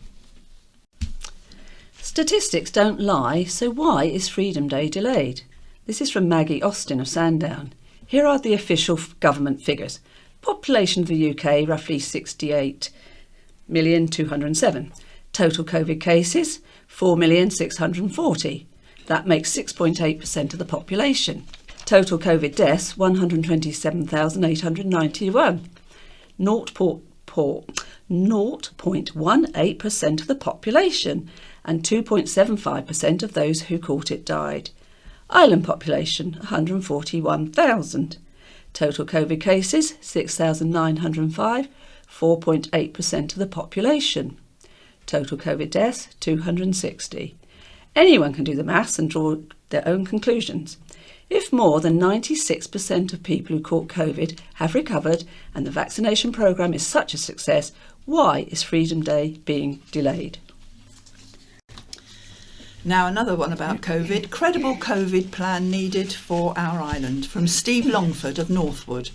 G: Statistics don't lie, so why is Freedom Day delayed? This is from Maggie Austin of Sandown. Here are the official government figures. Population of the UK, roughly 68,207,000. Total COVID cases, 4,640,000. That makes 6.8% of the population. Total COVID deaths, 127,891. 0.18% of the population, and 2.75% of those who caught it died. Island population, 141,000. Total COVID cases, 6,905, 4.8% of the population. Total COVID deaths, 260. Anyone can do the maths and draw their own conclusions. If more than 96% of people who caught COVID have recovered and the vaccination programme is such a success, why is Freedom Day being delayed?
F: Now another one about COVID. "Credible COVID plan needed for our island," from Steve Longford of Northwood.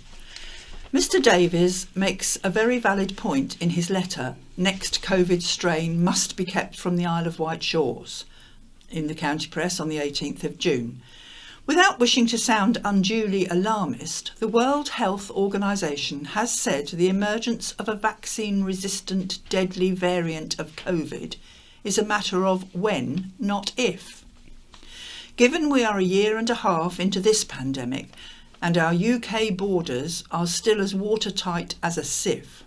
F: Mr Davies makes a very valid point in his letter. Next COVID strain must be kept from the Isle of Wight shores, in the county press on the 18th of June. Without wishing to sound unduly alarmist, the World Health Organization has said the emergence of a vaccine-resistant deadly variant of COVID is a matter of when, not if. Given we are a year and a half into this pandemic and our UK borders are still as watertight as a sieve,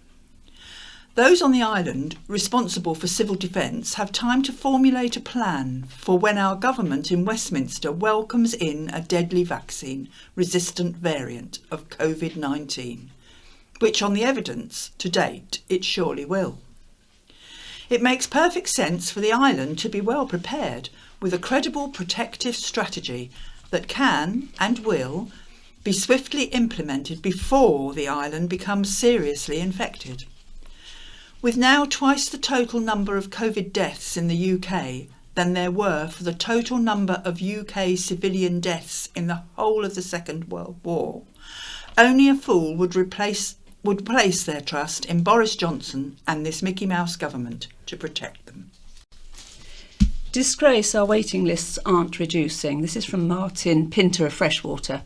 F: those on the island responsible for civil defence have time to formulate a plan for when our government in Westminster welcomes in a deadly vaccine-resistant variant of COVID-19, which on the evidence to date it surely will. It makes perfect sense for the island to be well prepared with a credible protective strategy that can and will be swiftly implemented before the island becomes seriously infected. With now twice the total number of COVID deaths in the UK than there were for the total number of UK civilian deaths in the whole of the Second World War, only a fool would place their trust in Boris Johnson and this Mickey Mouse government to protect them.
G: Disgrace our waiting lists aren't reducing. This is from Martin Pinter of Freshwater.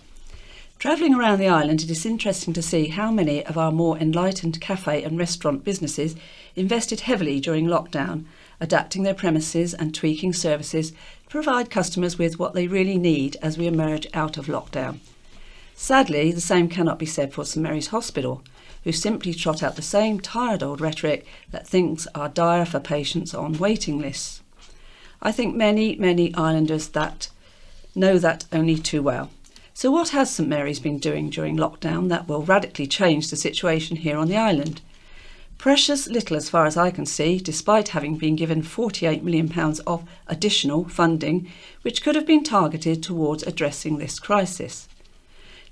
G: Travelling around the island, it is interesting to see how many of our more enlightened cafe and restaurant businesses invested heavily during lockdown, adapting their premises and tweaking services to provide customers with what they really need as we emerge out of lockdown. Sadly, the same cannot be said for St Mary's Hospital, who simply trot out the same tired old rhetoric that things are dire for patients on waiting lists. I think many islanders that know that only too well. So what has St Mary's been doing during lockdown that will radically change the situation here on the island? Precious little as far as I can see, despite having been given £48 million of additional funding, which could have been targeted towards addressing this crisis.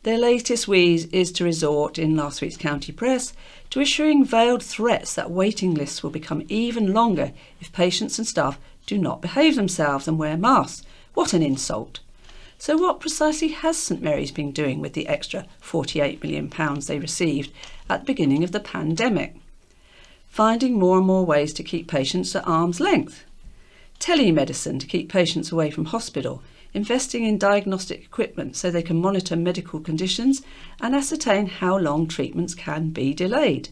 G: Their latest wheeze is to resort, in last week's county press, to issuing veiled threats that waiting lists will become even longer if patients and staff do not behave themselves and wear masks. What an insult. So what precisely has St Mary's been doing with the extra £48 million they received at the beginning of the pandemic? Finding more and more ways to keep patients at arm's length. Telemedicine to keep patients away from hospital, investing in diagnostic equipment so they can monitor medical conditions and ascertain how long treatments can be delayed.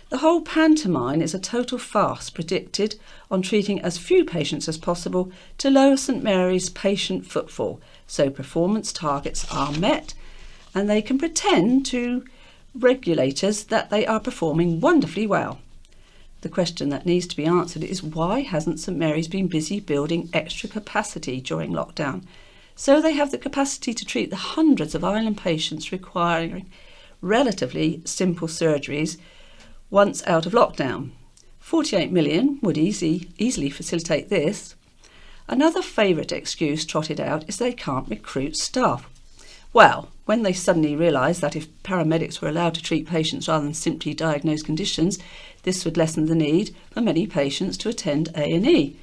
G: The whole pantomime is a total farce predicted on treating as few patients as possible to lower St Mary's patient footfall so performance targets are met and they can pretend to regulators that they are performing wonderfully well. The question that needs to be answered is why hasn't St Mary's been busy building extra capacity during lockdown, so they have the capacity to treat the hundreds of island patients requiring relatively simple surgeries once out of lockdown. 48 million would easily facilitate this. Another favourite excuse trotted out is they can't recruit staff. Well, when they suddenly realised that if paramedics were allowed to treat patients rather than simply diagnose conditions, this would lessen the need for many patients to attend A&E.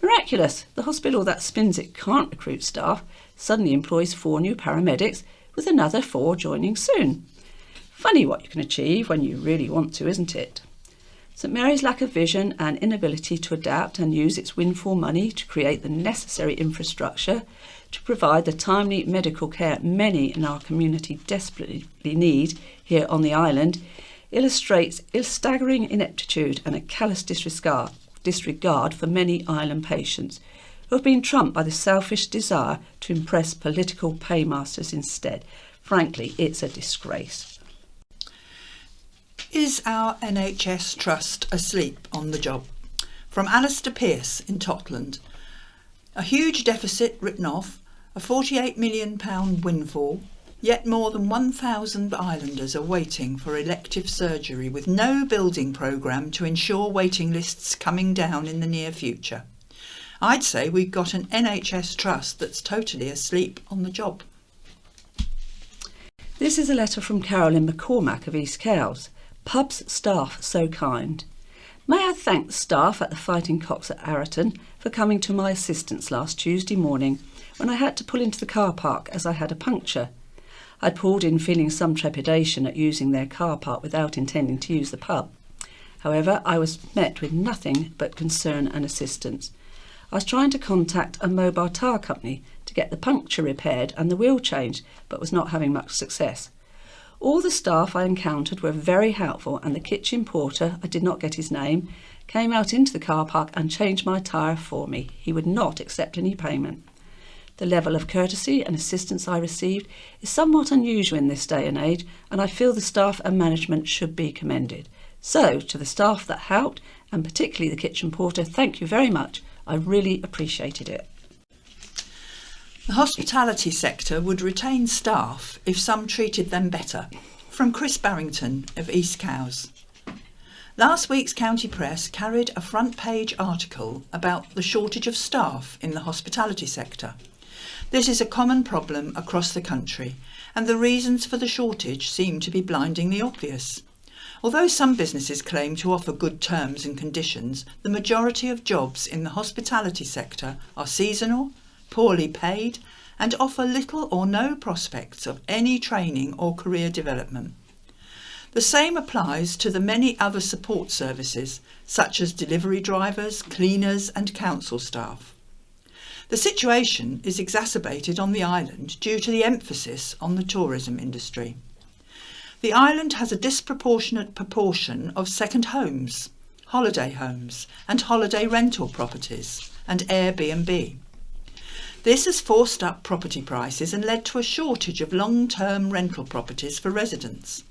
G: Miraculous! The hospital that spins it can't recruit staff suddenly employs 4 new paramedics, with another 4 joining soon. Funny what you can achieve when you really want to, isn't it? St Mary's lack of vision and inability to adapt and use its windfall money to create the necessary infrastructure to provide the timely medical care many in our community desperately need here on the island illustrates a staggering ineptitude and a callous disregard for many island patients who have been trumped by the selfish desire to impress political paymasters instead. Frankly, it's a disgrace.
F: Is our NHS trust asleep on the job? From Alistair Pierce in Totland. A huge deficit written off, a £48 million windfall, yet more than 1,000 islanders are waiting for elective surgery with no building programme to ensure waiting lists coming down in the near future. I'd say we've got an NHS trust that's totally asleep on the job.
G: This is a letter from Carolyn McCormack of East Cowes. Pub's staff so kind. May I thank the staff at the Fighting Cocks at Arent for coming to my assistance last Tuesday morning when I had to pull into the car park as I had a puncture. I'd pulled in feeling some trepidation at using their car park without intending to use the pub. However, I was met with nothing but concern and assistance. I was trying to contact a mobile tyre company to get the puncture repaired and the wheel changed, but was not having much success. All the staff I encountered were very helpful, and the kitchen porter, I did not get his name, came out into the car park and changed my tyre for me. He would not accept any payment. The level of courtesy and assistance I received is somewhat unusual in this day and age, and I feel the staff and management should be commended. So, to the staff that helped, and particularly the kitchen porter, thank you very much. I really appreciated it.
F: The hospitality sector would retain staff if some treated them better. From Chris Barrington of East Cowes. Last week's county press carried a front page article about the shortage of staff in the hospitality sector. This is a common problem across the country, and the reasons for the shortage seem to be blindingly obvious. Although some businesses claim to offer good terms and conditions, the majority of jobs in the hospitality sector are seasonal, poorly paid, and offer little or no prospects of any training or career development. The same applies to the many other support services, such as delivery drivers, cleaners and council staff. The situation is exacerbated on the island due to the emphasis on the tourism industry. The island has a disproportionate proportion of second homes, holiday homes and holiday rental properties and Airbnb. This has forced up property prices and led to a shortage of long-term rental properties for residents.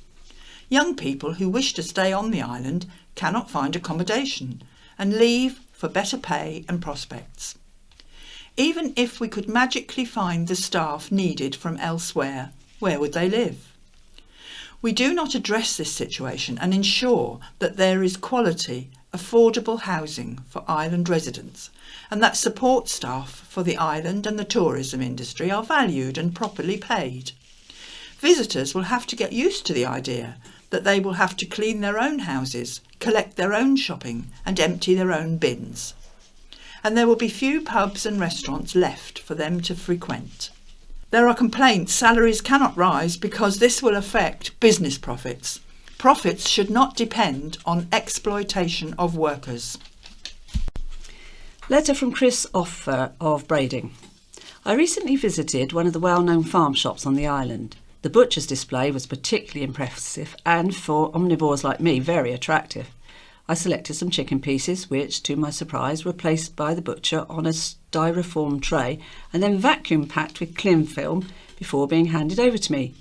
F: Young people who wish to stay on the island cannot find accommodation and leave for better pay and prospects. Even if we could magically find the staff needed from elsewhere, where would they live? We do not address this situation and ensure that there is quality, affordable housing for island residents, and that support staff for the island and the tourism industry are valued and properly paid. Visitors will have to get used to the idea that they will have to clean their own houses, collect their own shopping and empty their own bins. And there will be few pubs and restaurants left for them to frequent. There are complaints salaries cannot rise because this will affect business profits. Profits should not depend on exploitation of workers.
G: Letter from Chris Offer of Brading. I recently visited one of the well-known farm shops on the island. The butcher's display was particularly impressive and, for omnivores like me, very attractive. I selected some chicken pieces which, to my surprise, were placed by the butcher on a styrofoam tray and then vacuum packed with cling film before being handed over to me.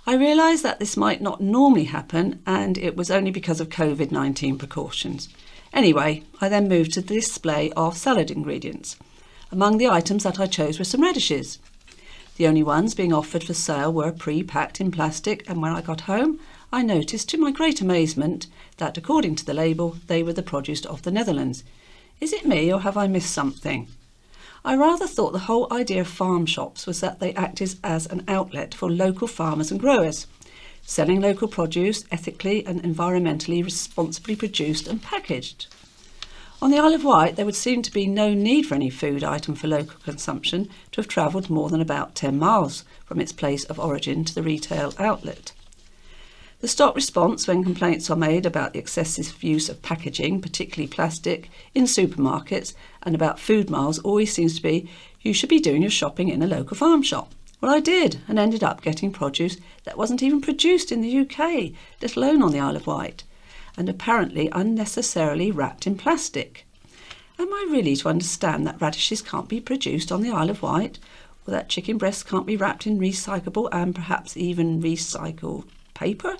G: I realised that this might not normally happen and it was only because of COVID-19 precautions. Anyway, I then moved to the display of salad ingredients. Among the items that I chose were some radishes. The only ones being offered for sale were pre-packed in plastic, and when I got home, I noticed to my great amazement that, according to the label, they were the produce of the Netherlands. Is it me, or have I missed something? I rather thought the whole idea of farm shops was that they acted as an outlet for local farmers and growers, selling local produce ethically and environmentally responsibly produced and packaged. On the Isle of Wight, there would seem to be no need for any food item for local consumption to have travelled more than about 10 miles from its place of origin to the retail outlet. The stock response when complaints are made about the excessive use of packaging, particularly plastic, in supermarkets and about food miles always seems to be, you should be doing your shopping in a local farm shop. Well, I did, and ended up getting produce that wasn't even produced in the UK, let alone on the Isle of Wight, and apparently unnecessarily wrapped in plastic. Am I really to understand that radishes can't be produced on the Isle of Wight, or that chicken breasts can't be wrapped in recyclable and perhaps even recycled paper?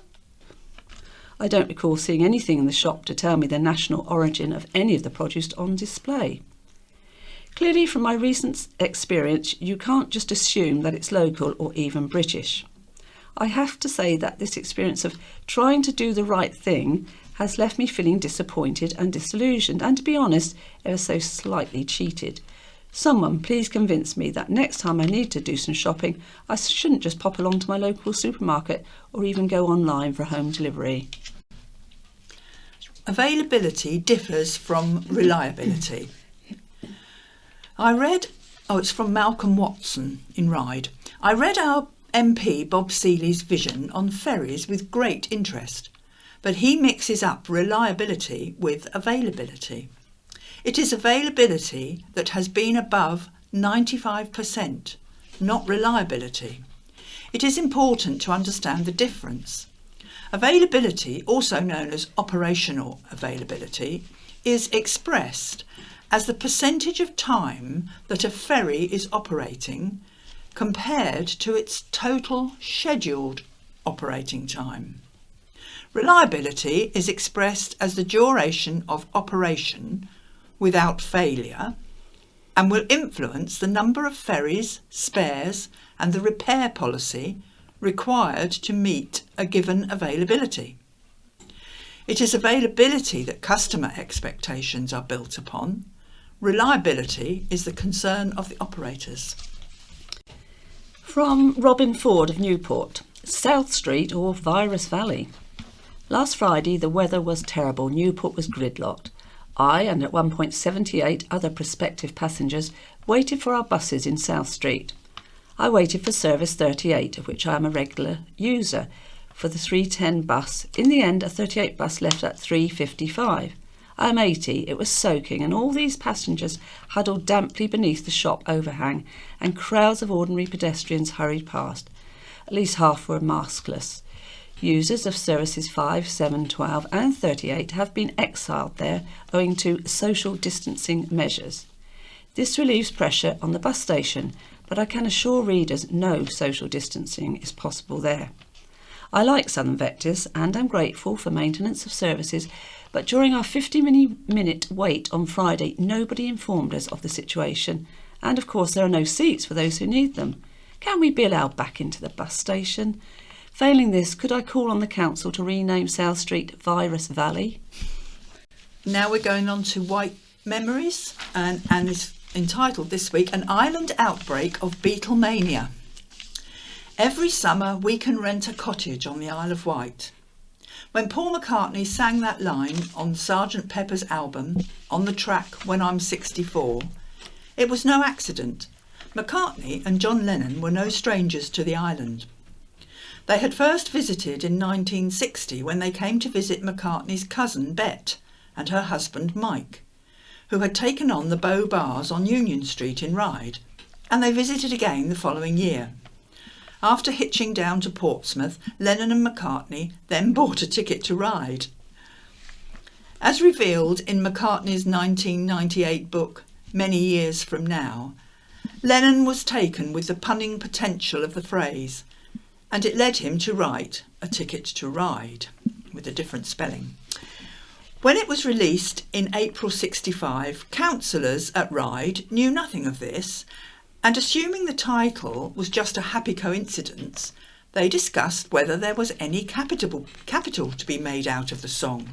G: I don't recall seeing anything in the shop to tell me the national origin of any of the produce on display. Clearly, from my recent experience, you can't just assume that it's local or even British. I have to say that this experience of trying to do the right thing has left me feeling disappointed and disillusioned, and to be honest, ever so slightly cheated. Someone please convince me that next time I need to do some shopping, I shouldn't just pop along to my local supermarket or even go online for home delivery.
F: Availability differs from reliability. It's from Malcolm Watson in Ryde. I read our MP Bob Seeley's vision on ferries with great interest, but he mixes up reliability with availability. It is availability that has been above 95%, not reliability. It is important to understand the difference. Availability, also known as operational availability, is expressed as the percentage of time that a ferry is operating compared to its total scheduled operating time. Reliability is expressed as the duration of operation without failure and will influence the number of ferries, spares and the repair policy required to meet a given availability. It is availability that customer expectations are built upon. Reliability is the concern of the operators.
G: From Robin Ford of Newport, South Street or Virus Valley. Last Friday the weather was terrible. Newport was gridlocked. I and at one point 78 other prospective passengers waited for our buses in South Street. I waited for service 38, of which I am a regular user, for the 3:10 bus. In the end, a 38 bus left at 3:55. I am 80, it was soaking, and all these passengers huddled damply beneath the shop overhang, and crowds of ordinary pedestrians hurried past. At least half were maskless. Users of services 5, 7, 12 and 38 have been exiled there owing to social distancing measures. This relieves pressure on the bus station, but I can assure readers no social distancing is possible there. I like Southern Vectors and am grateful for maintenance of services, but during our 50-minute wait on Friday, nobody informed us of the situation, and of course there are no seats for those who need them. Can we be allowed back into the bus station? Failing this, could I call on the council to rename South Street Virus Valley?
F: Now we're going on to Wight Memories, and it's entitled this week, An Island Outbreak of Beatlemania. Every summer we can rent a cottage on the Isle of Wight. When Paul McCartney sang that line on Sgt. Pepper's album, On the Track When I'm 64, it was no accident. McCartney and John Lennon were no strangers to the island. They had first visited in 1960 when they came to visit McCartney's cousin Bet and her husband Mike, who had taken on the Bow Bars on Union Street in Ryde, and they visited again the following year. After hitching down to Portsmouth, Lennon and McCartney then bought a ticket to Ryde. As revealed in McCartney's 1998 book, Many Years From Now, Lennon was taken with the punning potential of the phrase, and it led him to write A Ticket to Ride, with a different spelling. When it was released in April 65, councillors at Ryde knew nothing of this, and assuming the title was just a happy coincidence, they discussed whether there was any capital to be made out of the song.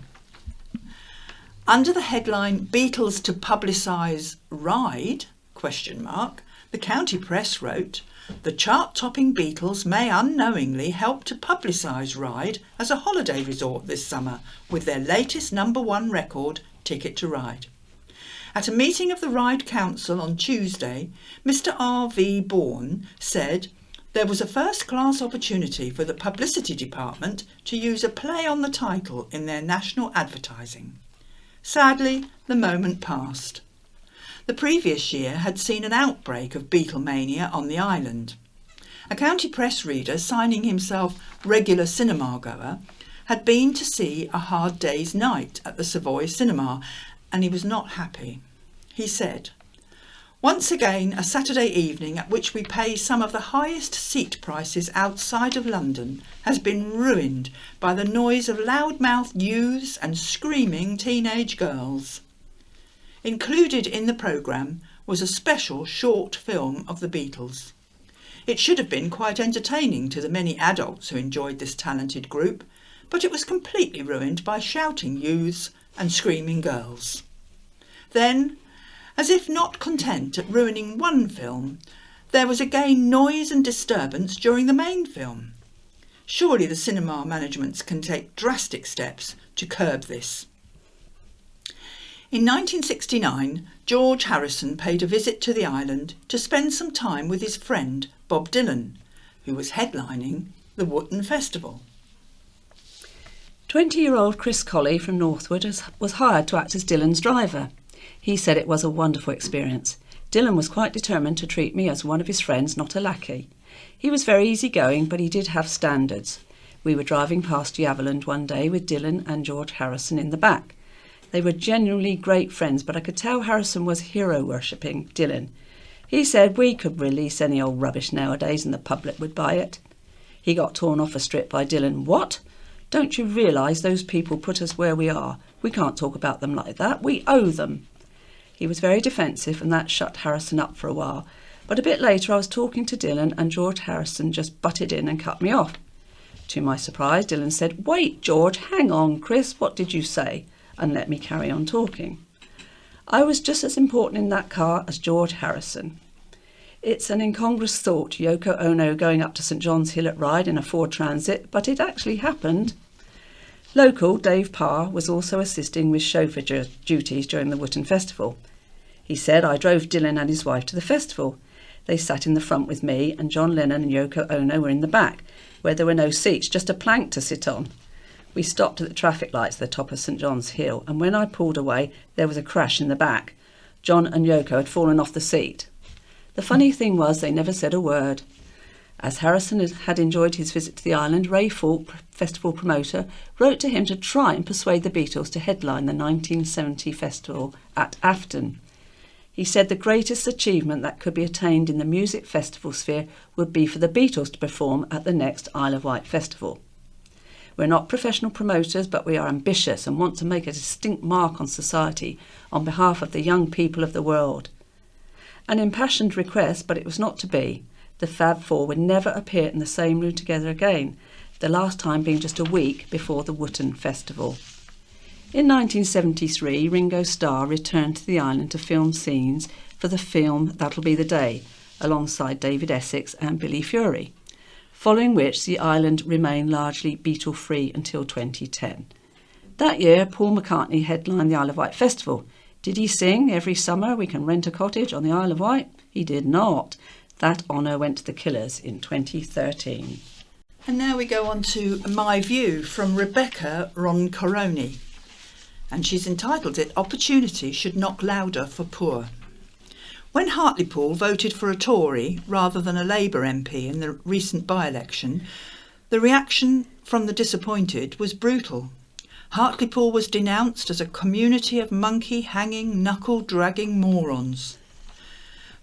F: Under the headline Beatles to Publicise Ryde, the county press wrote, "The chart-topping Beatles may unknowingly help to publicise Ryde as a holiday resort this summer with their latest #1 record, Ticket to Ride." At a meeting of the Ryde Council on Tuesday, Mr R.V. Bourne said there was a first-class opportunity for the publicity department to use a play on the title in their national advertising. Sadly, the moment passed. The previous year had seen an outbreak of Beatlemania on the island. A county press reader, signing himself regular cinema goer, had been to see A Hard Day's Night at the Savoy Cinema, and he was not happy. He said, "Once again a Saturday evening at which we pay some of the highest seat prices outside of London has been ruined by the noise of loud-mouthed youths and screaming teenage girls." Included in the programme was a special short film of the Beatles. It should have been quite entertaining to the many adults who enjoyed this talented group, but it was completely ruined by shouting youths and screaming girls. Then, as if not content at ruining one film, there was again noise and disturbance during the main film. Surely the cinema managements can take drastic steps to curb this. In 1969, George Harrison paid a visit to the island to spend some time with his friend Bob Dylan, who was headlining the Wootton Festival.
G: 20-year-old Chris Colley from Northwood was hired to act as Dylan's driver. He said it was a wonderful experience. Dylan was quite determined to treat me as one of his friends, not a lackey. He was very easygoing, but he did have standards. We were driving past Yaverland one day with Dylan and George Harrison in the back. They were genuinely great friends, but I could tell Harrison was hero-worshipping Dylan. He said we could release any old rubbish nowadays and the public would buy it. He got torn off a strip by Dylan. "What? Don't you realise those people put us where we are? We can't talk about them like that. We owe them." He was very defensive and that shut Harrison up for a while. But a bit later I was talking to Dylan and George Harrison just butted in and cut me off. To my surprise, Dylan said, "Wait, George, hang on, Chris, what did you say?" and let me carry on talking. I was just as important in that car as George Harrison. It's an incongruous thought, Yoko Ono going up to St John's Hill at Ryde in a Ford Transit, but it actually happened. Local Dave Parr was also assisting with chauffeur duties during the Wootton Festival. He said I drove Dylan and his wife to the festival. They sat in the front with me and John Lennon and Yoko Ono were in the back, where there were no seats, just a plank to sit on. We stopped at the traffic lights at the top of St John's Hill, and when I pulled away, there was a crash in the back. John and Yoko had fallen off the seat. The funny thing was they never said a word. As Harrison had enjoyed his visit to the island, Ray Falk, festival promoter, wrote to him to try and persuade the Beatles to headline the 1970 festival at Afton. He said the greatest achievement that could be attained in the music festival sphere would be for the Beatles to perform at the next Isle of Wight festival. We're not professional promoters, but we are ambitious and want to make a distinct mark on society on behalf of the young people of the world. An impassioned request, but it was not to be. The Fab Four would never appear in the same room together again, the last time being just a week before the Wootton Festival. In 1973, Ringo Starr returned to the island to film scenes for the film That'll Be the Day, alongside David Essex and Billy Fury. following which the island remained largely beetle-free until 2010. That year, Paul McCartney headlined the Isle of Wight Festival. Did he sing "Every Summer We Can Rent a Cottage" on the Isle of Wight? He did not. That honour went to the Killers in 2013.
F: And now we go on to My View from Rebecca Roncoroni. And she's entitled it "Opportunity Should Knock Louder for Poor." When Hartlepool voted for a Tory rather than a Labour MP in the recent by-election, the reaction from the disappointed was brutal. Hartlepool was denounced as a community of monkey-hanging, knuckle-dragging morons.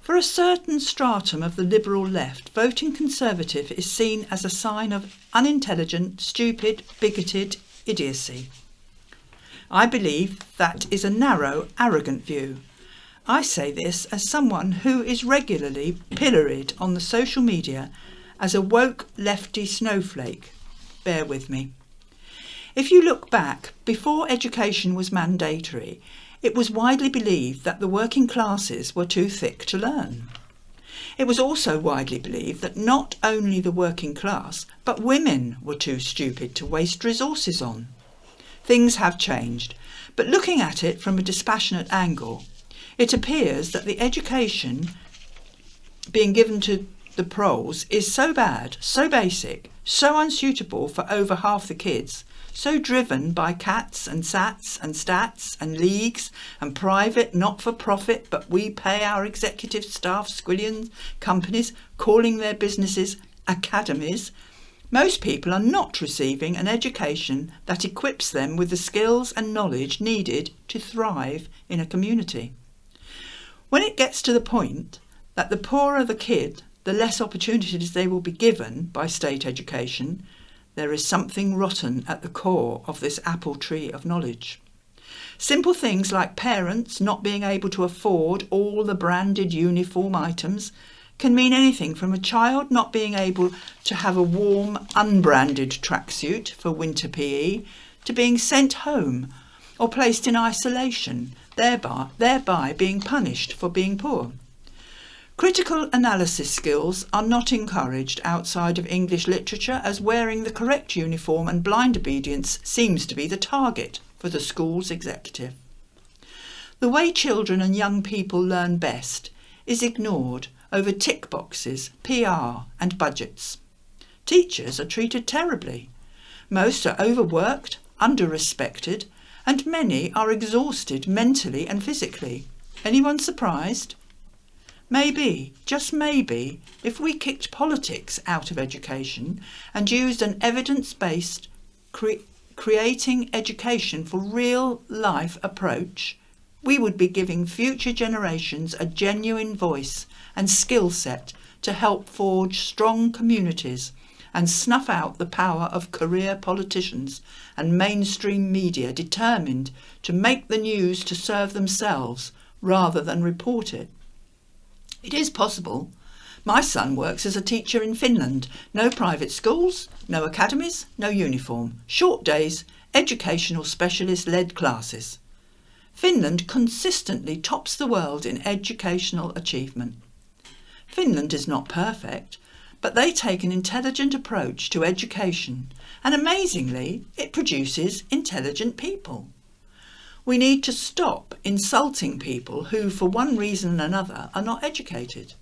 F: For a certain stratum of the Liberal left, voting Conservative is seen as a sign of unintelligent, stupid, bigoted idiocy. I believe that is a narrow, arrogant view. I say this as someone who is regularly pilloried on the social media as a woke lefty snowflake. Bear with me. If you look back, before education was mandatory, it was widely believed that the working classes were too thick to learn. It was also widely believed that not only the working class, but women were too stupid to waste resources on. Things have changed, but looking at it from a dispassionate angle, it appears that the education being given to the proles is so bad, so basic, so unsuitable for over half the kids, so driven by cats and sats and stats and leagues and private not-for-profit but we pay our executive staff squillion companies calling their businesses academies, most people are not receiving an education that equips them with the skills and knowledge needed to thrive in a community. When it gets to the point that the poorer the kid, the less opportunities they will be given by state education, there is something rotten at the core of this apple tree of knowledge. Simple things like parents not being able to afford all the branded uniform items can mean anything from a child not being able to have a warm, unbranded tracksuit for winter PE to being sent home or placed in isolation, thereby being punished for being poor. Critical analysis skills are not encouraged outside of English literature, as wearing the correct uniform and blind obedience seems to be the target for the school's executive. The way children and young people learn best is ignored over tick boxes, PR and budgets. Teachers are treated terribly. Most are overworked, under-respected, and many are exhausted mentally and physically. Anyone surprised? Maybe, just maybe, if we kicked politics out of education and used an evidence-based creating education for real life approach, we would be giving future generations a genuine voice and skill set to help forge strong communities and snuff out the power of career politicians and mainstream media determined to make the news to serve themselves rather than report it. It is possible. My son works as a teacher in Finland. No private schools, no academies, no uniform. Short days, educational specialist-led classes. Finland consistently tops the world in educational achievement. Finland is not perfect, but they take an intelligent approach to education, and amazingly, it produces intelligent people. We need to stop insulting people who, for one reason or another, are not educated.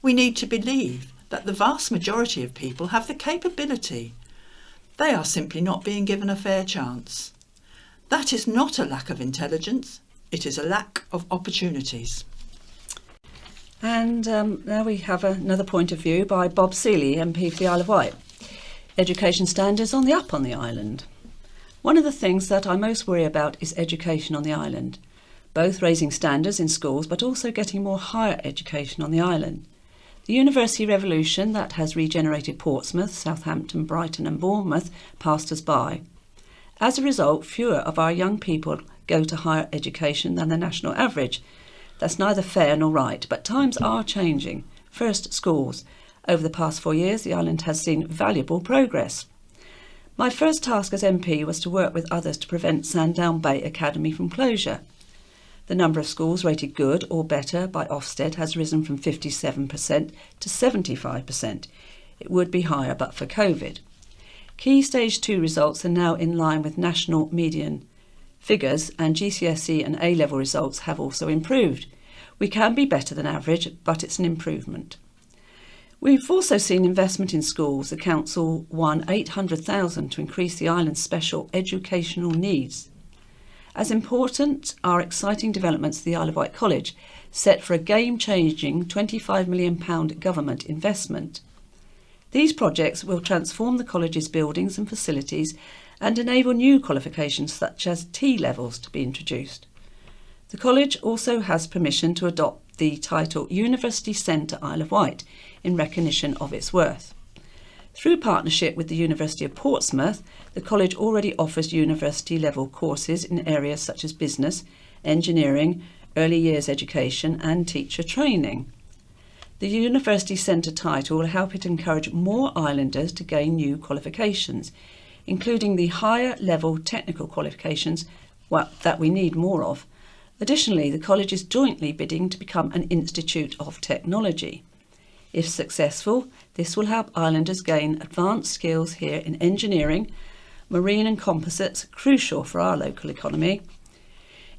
F: We need to believe that the vast majority of people have the capability. They are simply not being given a fair chance. That is not a lack of intelligence, it is a lack of opportunities.
G: And now we have another point of view by Bob Seeley, MP for the Isle of Wight. Education standards on the up on the island. One of the things that I most worry about is education on the island, both raising standards in schools but also getting more higher education on the island. The university revolution that has regenerated Portsmouth, Southampton, Brighton and Bournemouth passed us by. As a result, fewer of our young people go to higher education than the national average. That's neither fair nor right, but times are changing. First, schools. Over the past 4 years, the island has seen valuable progress. My first task as MP was to work with others to prevent Sandown Bay Academy from closure. The number of schools rated good or better by Ofsted has risen from 57% to 75%. It would be higher but for COVID. Key Stage 2 results are now in line with national median figures, and GCSE and A-level results have also improved. We can be better than average, but it's an improvement. We've also seen investment in schools. The council won $800,000 to increase the island's special educational needs. As important are exciting developments at the Isle of Wight College, set for a game-changing £25 million government investment. These projects will transform the college's buildings and facilities and enable new qualifications such as T-levels to be introduced. The college also has permission to adopt the title University Centre Isle of Wight in recognition of its worth. Through partnership with the University of Portsmouth, the college already offers university-level courses in areas such as business, engineering, early years education and teacher training. The University Centre title will help it encourage more islanders to gain new qualifications, including the higher level technical qualifications that we need more of. Additionally, the college is jointly bidding to become an Institute of Technology. If successful, this will help islanders gain advanced skills here in engineering, marine and composites, crucial for our local economy.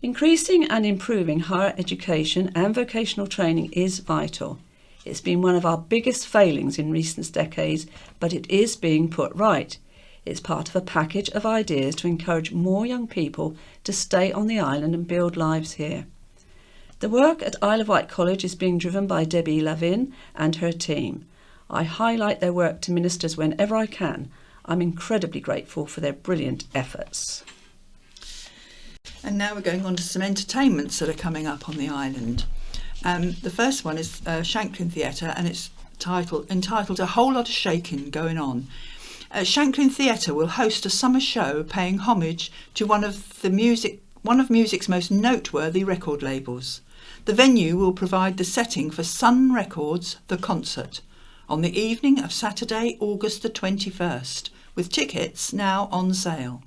G: Increasing and improving higher education and vocational training is vital. It's been one of our biggest failings in recent decades, but it is being put right. It's part of a package of ideas to encourage more young people to stay on the island and build lives here. The work at Isle of Wight College is being driven by Debbie Lavin and her team. I highlight their work to ministers whenever I can. I'm incredibly grateful for their brilliant efforts.
F: And now we're going on to some entertainments that are coming up on the island. The first one is Shanklin Theatre, and it's entitled A Whole Lot of Shaking Going On. Shanklin Theatre will host a summer show paying homage to one of music's most noteworthy record labels. The venue will provide the setting for Sun Records' The Concert on the evening of Saturday, August the 21st, with tickets now on sale.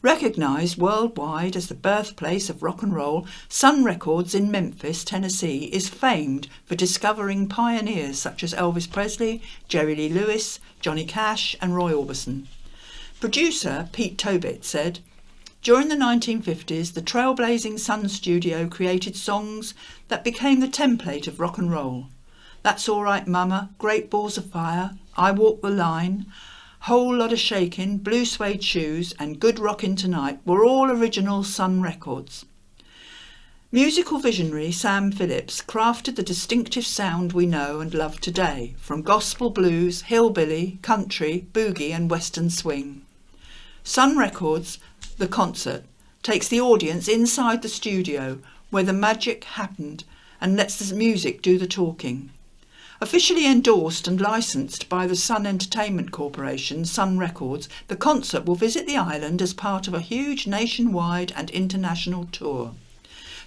F: Recognised worldwide as the birthplace of rock and roll, Sun Records in Memphis, Tennessee is famed for discovering pioneers such as Elvis Presley, Jerry Lee Lewis, Johnny Cash and Roy Orbison. Producer Pete Tobit said, "During the 1950s, the trailblazing Sun Studio created songs that became the template of rock and roll. That's All Right Mama, Great Balls of Fire, I Walk the Line, Whole Lot of Shakin', Blue Suede Shoes and Good Rockin' Tonight were all original Sun records." Musical visionary Sam Phillips crafted the distinctive sound we know and love today, from gospel blues, hillbilly, country, boogie and western swing. Sun Records, The Concert, takes the audience inside the studio where the magic happened and lets the music do the talking. Officially endorsed and licensed by the Sun Entertainment Corporation, Sun Records, The Concert will visit the island as part of a huge nationwide and international tour.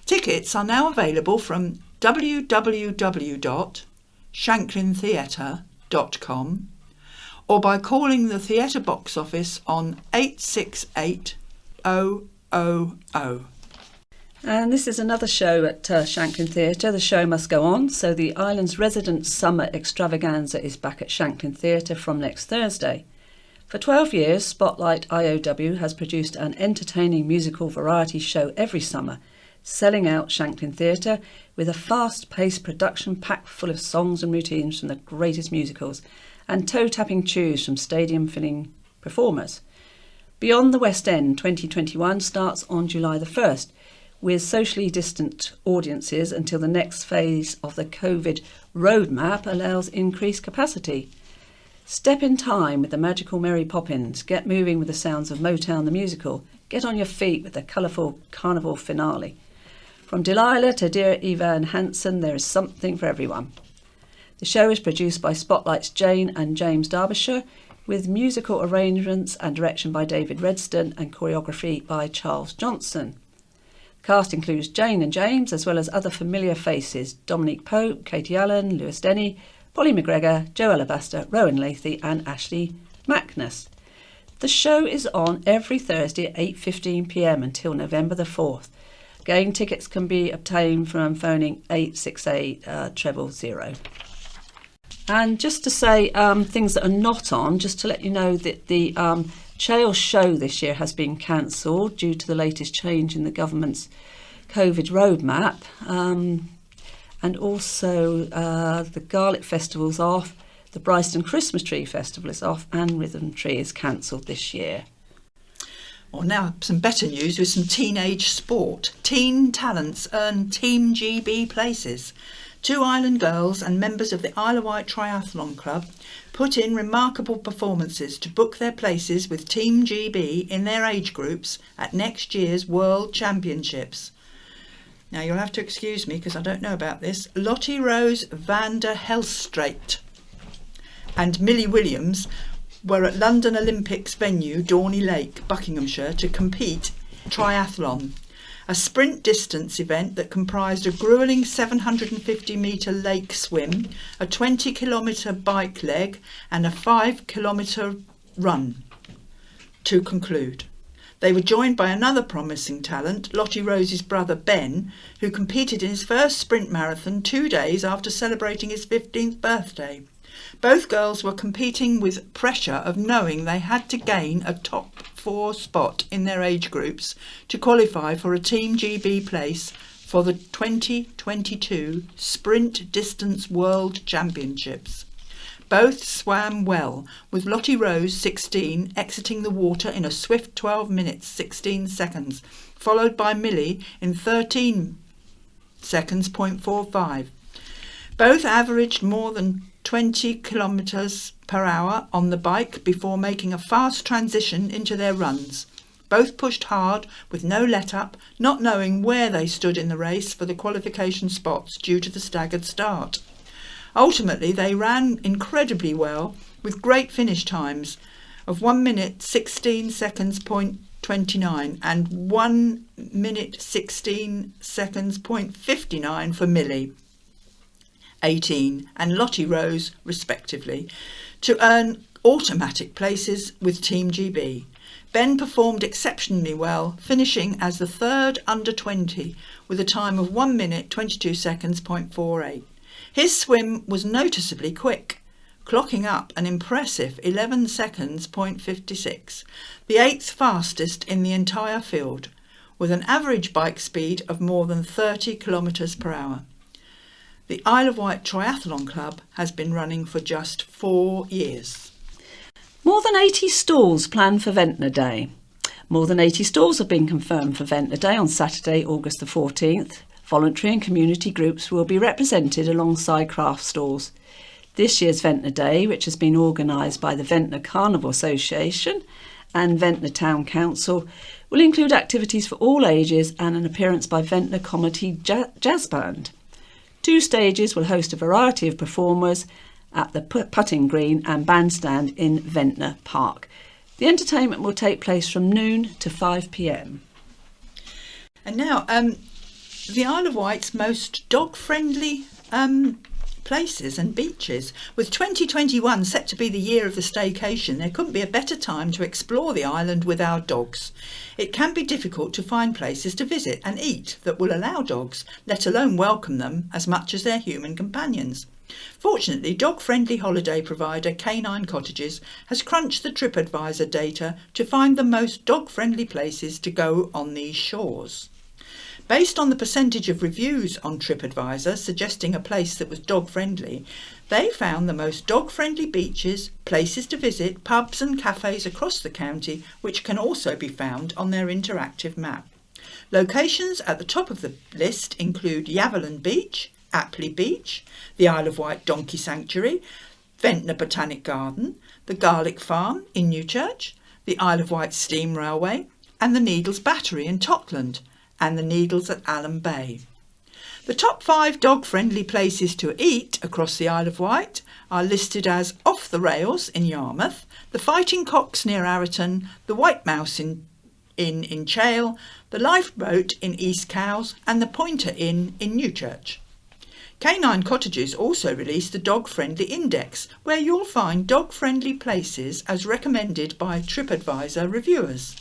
F: Tickets are now available from www.shanklintheatre.com or by calling the theatre box office on 868 000.
G: And this is another show at Shanklin Theatre. The show must go on. So the island's resident summer extravaganza is back at Shanklin Theatre from next Thursday. For 12 years, Spotlight IOW has produced an entertaining musical variety show every summer, selling out Shanklin Theatre with a fast-paced production packed full of songs and routines from the greatest musicals and toe-tapping tunes from stadium-filling performers. Beyond the West End 2021 starts on July the 1st, with socially distant audiences until the next phase of the COVID roadmap allows increased capacity. Step in time with the magical Mary Poppins, get moving with the sounds of Motown the musical, get on your feet with the colourful carnival finale. From Delilah to Dear Evan Hansen, there is something for everyone. The show is produced by Spotlight's Jane and James Derbyshire, with musical arrangements and direction by David Redston and choreography by Charles Johnson. The cast includes Jane and James, as well as other familiar faces: Dominique Pope, Katie Allen, Lewis Denny, Polly McGregor, Joe Alabaster, Rowan Lathy and Ashley Mackness. The show is on every Thursday at 8:15 p.m. until November the 4th. Game tickets can be obtained from phoning 868 000. And just to say things that are not on, just to let you know that the Chael show this year has been cancelled due to the latest change in the government's COVID roadmap. And also the Garlic Festival's off, the Bryston Christmas Tree Festival is off, and Rhythm Tree is cancelled this year.
F: Well, now some better news with some teenage sport. Teen talents earn Team GB places. 2 Island girls and members of the Isle of Wight Triathlon Club put in remarkable performances to book their places with Team GB in their age groups at next year's World Championships. Now you'll have to excuse me because I don't know about this. Lottie Rose van der Helstraat and Millie Williams were at London Olympics venue Dorney Lake, Buckinghamshire, to compete triathlon, a sprint distance event that comprised a gruelling 750-metre lake swim, a 20-kilometre bike leg and a 5-kilometre run to conclude. They were joined by another promising talent, Lottie Rose's brother Ben, who competed in his first sprint marathon 2 days after celebrating his 15th birthday. Both girls were competing with pressure of knowing they had to gain a top 4 spot in their age groups to qualify for a Team GB place for the 2022 Sprint Distance World Championships. Both swam well, with Lottie Rose, 16, exiting the water in a swift 12 minutes 16 seconds, followed by Millie in 13 seconds, 0.45. Both averaged more than 20 kilometres per hour on the bike before making a fast transition into their runs. Both pushed hard with no let-up, not knowing where they stood in the race for the qualification spots due to the staggered start. Ultimately, they ran incredibly well with great finish times of 1 minute 16 seconds 0.29 and 1 minute 16 seconds 0.59 for Millie, 18, and Lottie Rose, respectively, to earn automatic places with Team GB. Ben performed exceptionally well, finishing as the third under 20 with a time of 1 minute 22 seconds 0.48. His swim was noticeably quick, clocking up an impressive 11 seconds 0.56, the 8th fastest in the entire field, with an average bike speed of more than 30 kilometres per hour. The Isle of Wight Triathlon Club has been running for just 4 years.
G: More than 80 stalls planned for Ventnor Day. More than 80 stalls have been confirmed for Ventnor Day on Saturday, August the 14th. Voluntary and community groups will be represented alongside craft stalls. This year's Ventnor Day, which has been organised by the Ventnor Carnival Association and Ventnor Town Council, will include activities for all ages and an appearance by Ventnor Comedy Jazz Band. 2 stages will host a variety of performers at the putting green and bandstand in Ventnor Park. The entertainment will take place from noon to 5 p.m.
F: And now, the Isle of Wight's most dog-friendly places and beaches. With 2021 set to be the year of the staycation, there couldn't be a better time to explore the island with our dogs. It can be difficult to find places to visit and eat that will allow dogs, let alone welcome them as much as their human companions. Fortunately, dog-friendly holiday provider Canine Cottages has crunched the TripAdvisor data to find the most dog-friendly places to go on these shores. Based on the percentage of reviews on TripAdvisor suggesting a place that was dog-friendly, they found the most dog-friendly beaches, places to visit, pubs and cafes across the county, which can also be found on their interactive map. Locations at the top of the list include Yaverland Beach, Apley Beach, the Isle of Wight Donkey Sanctuary, Ventnor Botanic Garden, the Garlic Farm in Newchurch, the Isle of Wight Steam Railway, and the Needles Battery in Totland, and the Needles at Allen Bay. The top 5 dog-friendly places to eat across the Isle of Wight are listed as Off the Rails in Yarmouth, the Fighting Cocks near Arent, the White Mouse in Chael, the Lifeboat in East Cowes, and the Pointer Inn in Newchurch. Canine Cottages also released the Dog Friendly Index, where you'll find dog-friendly places as recommended by TripAdvisor reviewers.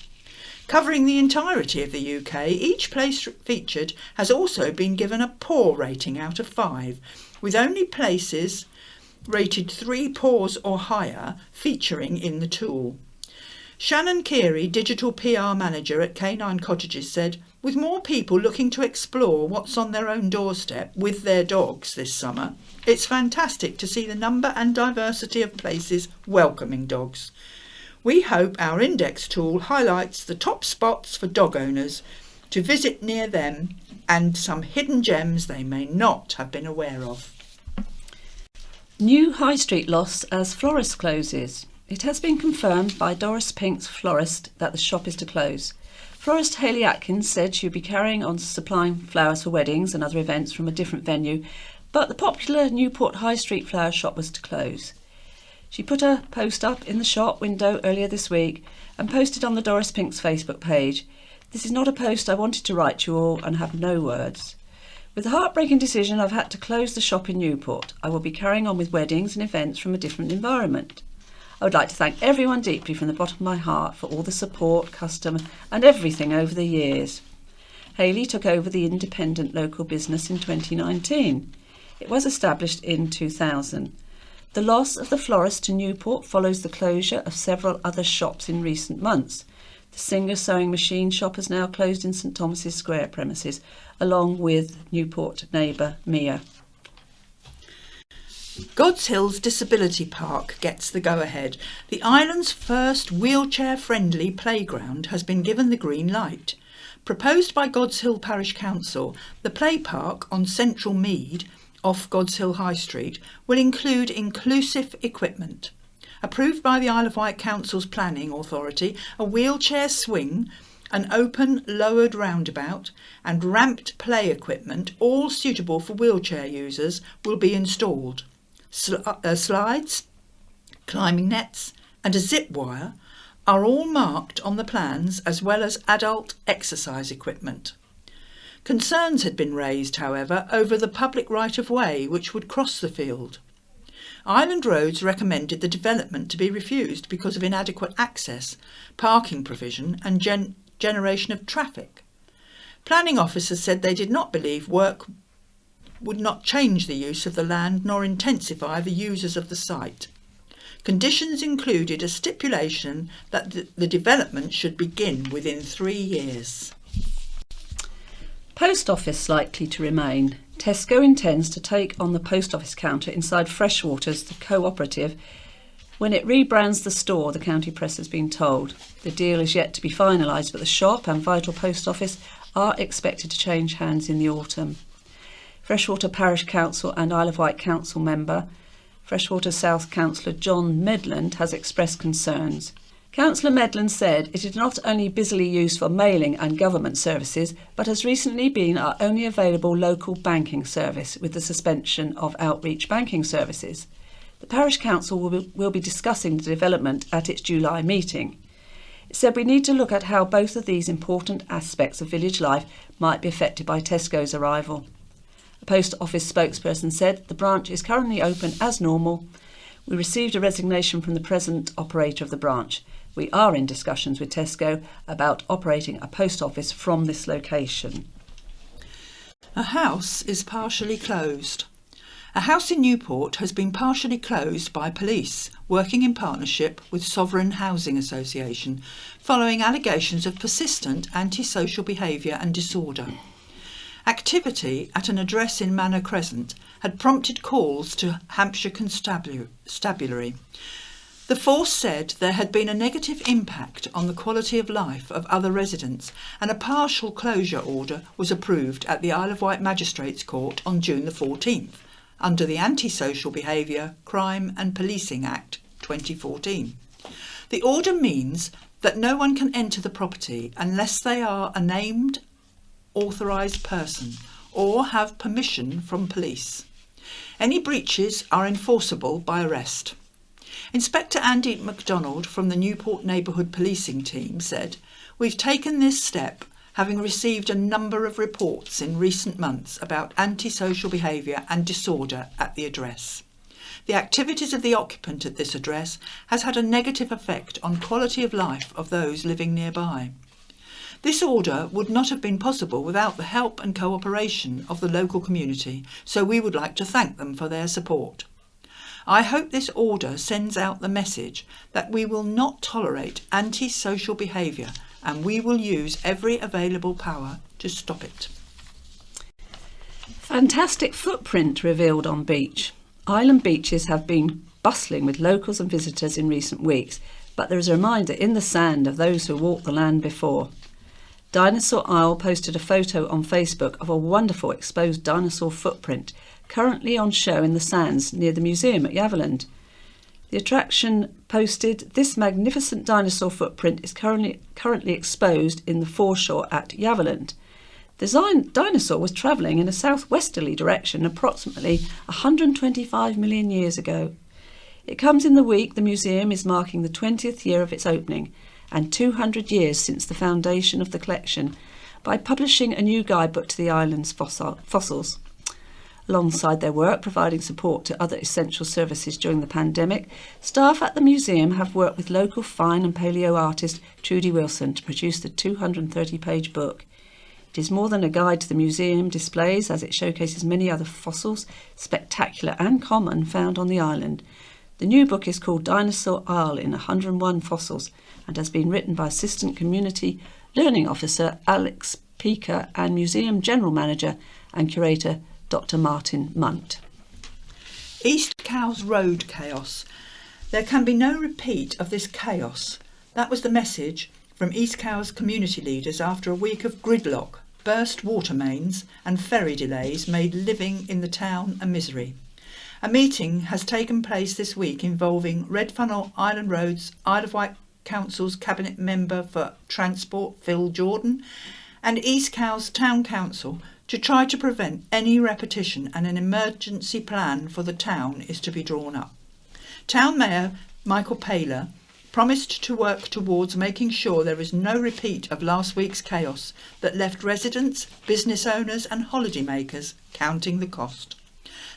F: Covering the entirety of the UK, each place featured has also been given a poor rating out of 5, with only places rated 3 paws or higher featuring in the tool. Shannon Keary, digital PR manager at Canine Cottages, said, "With more people looking to explore what's on their own doorstep with their dogs this summer, it's fantastic to see the number and diversity of places welcoming dogs. We hope our index tool highlights the top spots for dog owners to visit near them and some hidden gems they may not have been aware of."
G: New High Street loss as florist closes. It has been confirmed by Doris Pink's florist that the shop is to close. Florist Hayley Atkins said she'd be carrying on supplying flowers for weddings and other events from a different venue, but the popular Newport High Street flower shop was to close. She put a post up in the shop window earlier this week and posted on the Doris Pink's Facebook page, "This is not a post I wanted to write to you all and have no words. With the heartbreaking decision, I've had to close the shop in Newport. I will be carrying on with weddings and events from a different environment. I would like to thank everyone deeply from the bottom of my heart for all the support, custom and everything over the years." Hayley took over the independent local business in 2019. It was established in 2000. The loss of the florist to Newport follows the closure of several other shops in recent months. The Singer sewing machine shop has now closed in St Thomas's Square premises, along with Newport neighbour Mia.
F: God's Hill's Disability Park gets the go-ahead. The island's first wheelchair-friendly playground has been given the green light. Proposed by God's Hill Parish Council, the play park on Central Mead, off God's Hill High Street, will include inclusive equipment. Approved by the Isle of Wight Council's Planning Authority, a wheelchair swing, an open lowered roundabout and ramped play equipment, all suitable for wheelchair users, will be installed. Slides, climbing nets and a zip wire are all marked on the plans, as well as adult exercise equipment. Concerns had been raised, however, over the public right-of-way which would cross the field. Island Roads recommended the development to be refused because of inadequate access, parking provision and generation of traffic. Planning officers said they did not believe work would not change the use of the land nor intensify the users of the site. Conditions included a stipulation that the development should begin within 3 years.
G: Post office likely to remain. Tesco intends to take on the post office counter inside Freshwaters, the cooperative, when it rebrands the store, the county press has been told. The deal is yet to be finalised, but the shop and Vital Post Office are expected to change hands in the autumn. Freshwater Parish Council and Isle of Wight Council member, Freshwater South Councillor John Medland, has expressed concerns. Councillor Medland said it is not only busily used for mailing and government services, but has recently been our only available local banking service with the suspension of outreach banking services. The Parish Council will be discussing the development at its July meeting. It said we need to look at how both of these important aspects of village life might be affected by Tesco's arrival. A post office spokesperson said the branch is currently open as normal. We received a resignation from the present operator of the branch. We are in discussions with Tesco about operating a post office from this location.
F: A house is partially closed. A house in Newport has been partially closed by police, working in partnership with Sovereign Housing Association, following allegations of persistent antisocial behaviour and disorder. Activity at an address in Manor Crescent had prompted calls to Hampshire Constabulary. The force said there had been a negative impact on the quality of life of other residents, and a partial closure order was approved at the Isle of Wight Magistrates Court on June the 14th, under the Antisocial Behaviour, Crime and Policing Act 2014. The order means that no one can enter the property unless they are a named authorised person or have permission from police. Any breaches are enforceable by arrest. Inspector Andy MacDonald from the Newport Neighbourhood Policing Team said, "We've taken this step having received a number of reports in recent months about antisocial behaviour and disorder at the address. The activities of the occupant at this address has had a negative effect on quality of life of those living nearby. This order would not have been possible without the help and cooperation of the local community, so we would like to thank them for their support. I hope this order sends out the message that we will not tolerate anti-social behaviour and we will use every available power to stop it.
G: Fantastic footprint revealed on beach. Island beaches have been bustling with locals and visitors in recent weeks, but there is a reminder in the sand of those who walked the land before. Dinosaur Isle posted a photo on Facebook of a wonderful exposed dinosaur footprint currently on show in the sands near the museum at Yaverland. The attraction posted, "This magnificent dinosaur footprint is currently exposed in the foreshore at Yaverland." The dinosaur was travelling in a southwesterly direction approximately 125 million years ago. It comes in the week the museum is marking the 20th year of its opening and 200 years since the foundation of the collection by publishing a new guidebook to the island's fossils. Alongside their work providing support to other essential services during the pandemic, staff at the museum have worked with local fine and paleo artist Trudy Wilson to produce the 230-page book. It is more than a guide to the museum displays, as it showcases many other fossils, spectacular and common, found on the island. The new book is called Dinosaur Isle in 101 Fossils and has been written by Assistant Community Learning Officer Alex Peaker and Museum General Manager and Curator Dr. Martin Munt.
F: East Cowes Road chaos. There can be no repeat of this chaos. That was the message from East Cowes community leaders after a week of gridlock, burst water mains and ferry delays made living in the town a misery. A meeting has taken place this week involving Red Funnel Island Roads Isle of Wight Council's Cabinet Member for Transport Phil Jordan and East Cowes Town Council to try to prevent any repetition, and an emergency plan for the town is to be drawn up. Town Mayor Michael Paler promised to work towards making sure there is no repeat of last week's chaos that left residents, business owners and holidaymakers counting the cost.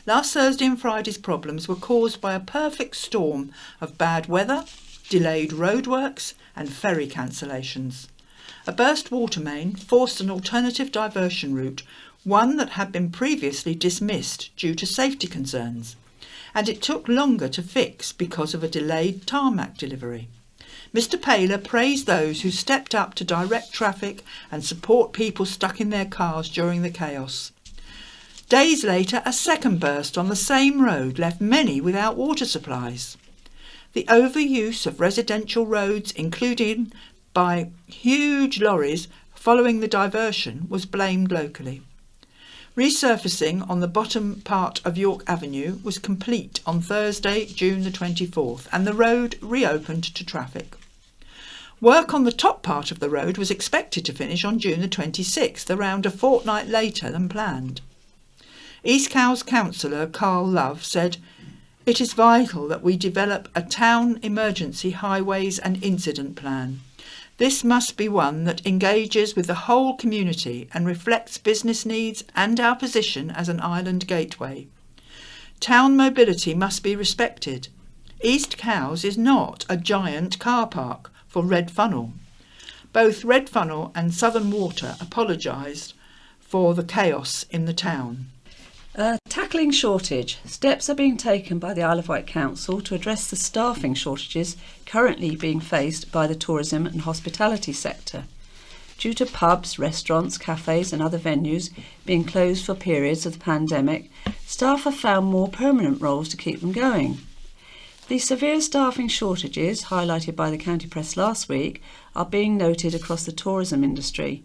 F: Last Thursday and Friday's problems were caused by a perfect storm of bad weather, delayed roadworks and ferry cancellations. A burst water main forced an alternative diversion route, one that had been previously dismissed due to safety concerns, and it took longer to fix because of a delayed tarmac delivery. Mr. Paler praised those who stepped up to direct traffic and support people stuck in their cars during the chaos. Days later, a second burst on the same road left many without water supplies. The overuse of residential roads, including by huge lorries following the diversion, was blamed locally. Resurfacing on the bottom part of York Avenue was complete on Thursday, June the 24th, and the road reopened to traffic. Work on the top part of the road was expected to finish on June the 26th, around a fortnight later than planned. East Cowes Councillor Carl Love said, "It is vital that we develop a town emergency highways and incident plan. This must be one that engages with the whole community and reflects business needs and our position as an island gateway. Town mobility must be respected. East Cowes is not a giant car park for Red Funnel." Both Red Funnel and Southern Water apologised for the chaos in the town.
G: Tackling shortage. Steps are being taken by the Isle of Wight Council to address the staffing shortages currently being faced by the tourism and hospitality sector. Due to pubs, restaurants, cafes and other venues being closed for periods of the pandemic, staff have found more permanent roles to keep them going. The severe staffing shortages, highlighted by the county press last week, are being noted across the tourism industry.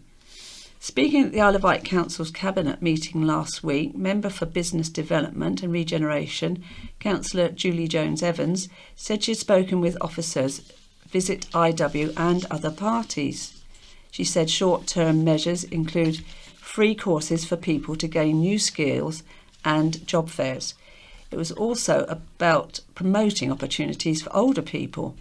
G: Speaking at the Isle of Wight Council's Cabinet meeting last week, Member for Business Development and Regeneration, Councillor Julie Jones-Evans, said she had spoken with officers, Visit IW and other parties. She said short-term measures include free courses for people to gain new skills and job fairs. It was also about promoting opportunities for older people.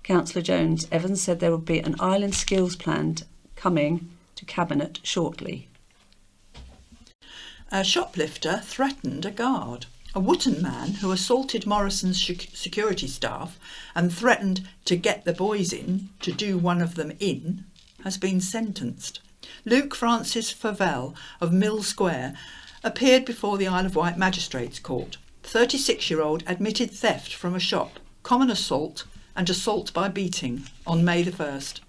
G: Councillor Jones-Evans said there would be an island skills plan coming to Cabinet shortly.
F: A shoplifter threatened a guard. A Wootton man who assaulted Morrison's security staff and threatened to get the boys in, to do one of them in, has been sentenced. Luke Francis Favell of Mill Square appeared before the Isle of Wight Magistrates Court. The 36-year-old admitted theft from a shop, common assault and assault by beating on May the 1st.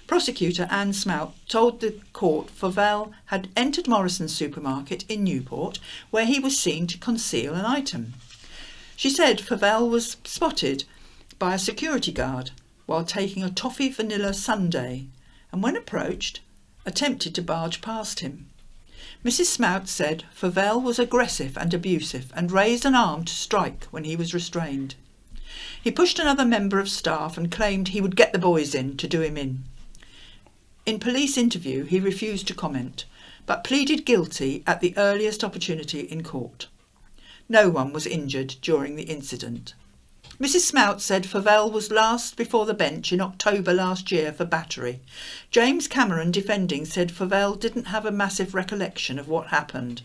F: Prosecutor Anne Smout told the court Fauvel had entered Morrison's supermarket in Newport, where he was seen to conceal an item. She said Fauvel was spotted by a security guard while taking a toffee vanilla sundae, and when approached, attempted to barge past him. Mrs. Smout said Fauvel was aggressive and abusive and raised an arm to strike when he was restrained. He pushed another member of staff and claimed he would get the boys in to do him in. In police interview, he refused to comment, but pleaded guilty at the earliest opportunity in court. No one was injured during the incident. Mrs. Smout said Fauvel was last before the bench in October last year for battery. James Cameron, defending, said Fauvel didn't have a massive recollection of what happened.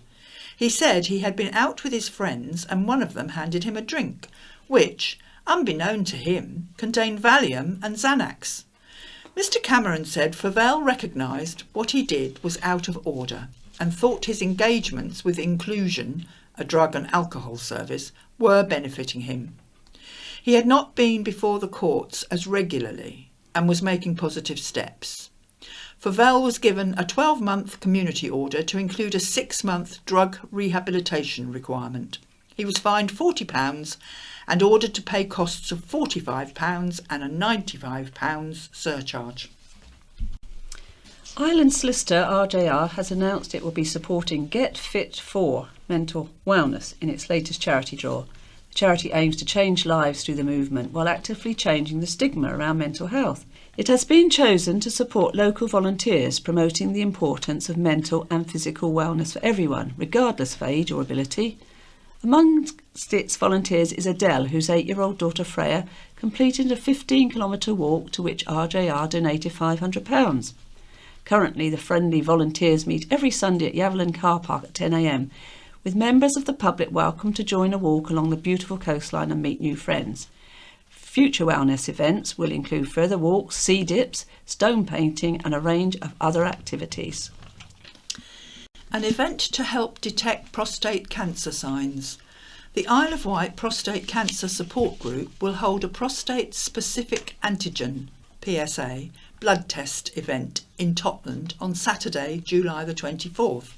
F: He said he had been out with his friends and one of them handed him a drink, which, unbeknown to him, contained Valium and Xanax. Mr. Cameron said Fauvel recognised what he did was out of order and thought his engagements with Inclusion, a drug and alcohol service, were benefiting him. He had not been before the courts as regularly and was making positive steps. Fauvel was given a 12-month community order to include a 6-month drug rehabilitation requirement. He was fined £40 and ordered to pay costs of £45 and a £95 surcharge.
G: Ireland solicitor RJR has announced it will be supporting Get Fit for mental wellness in its latest charity draw. The charity aims to change lives through the movement while actively changing the stigma around mental health. It has been chosen to support local volunteers promoting the importance of mental and physical wellness for everyone, regardless of age or ability. Amongst its volunteers is Adele, whose 8-year-old daughter Freya completed a 15-kilometre walk to which RJR donated £500. Currently, the friendly volunteers meet every Sunday at Yavelin car park at 10 a.m, with members of the public welcome to join a walk along the beautiful coastline and meet new friends. Future wellness events will include further walks, sea dips, stone painting and a range of other activities.
F: An event to help detect prostate cancer signs. The Isle of Wight Prostate Cancer Support Group will hold a prostate-specific antigen, PSA, blood test event in Totland on Saturday, July the 24th.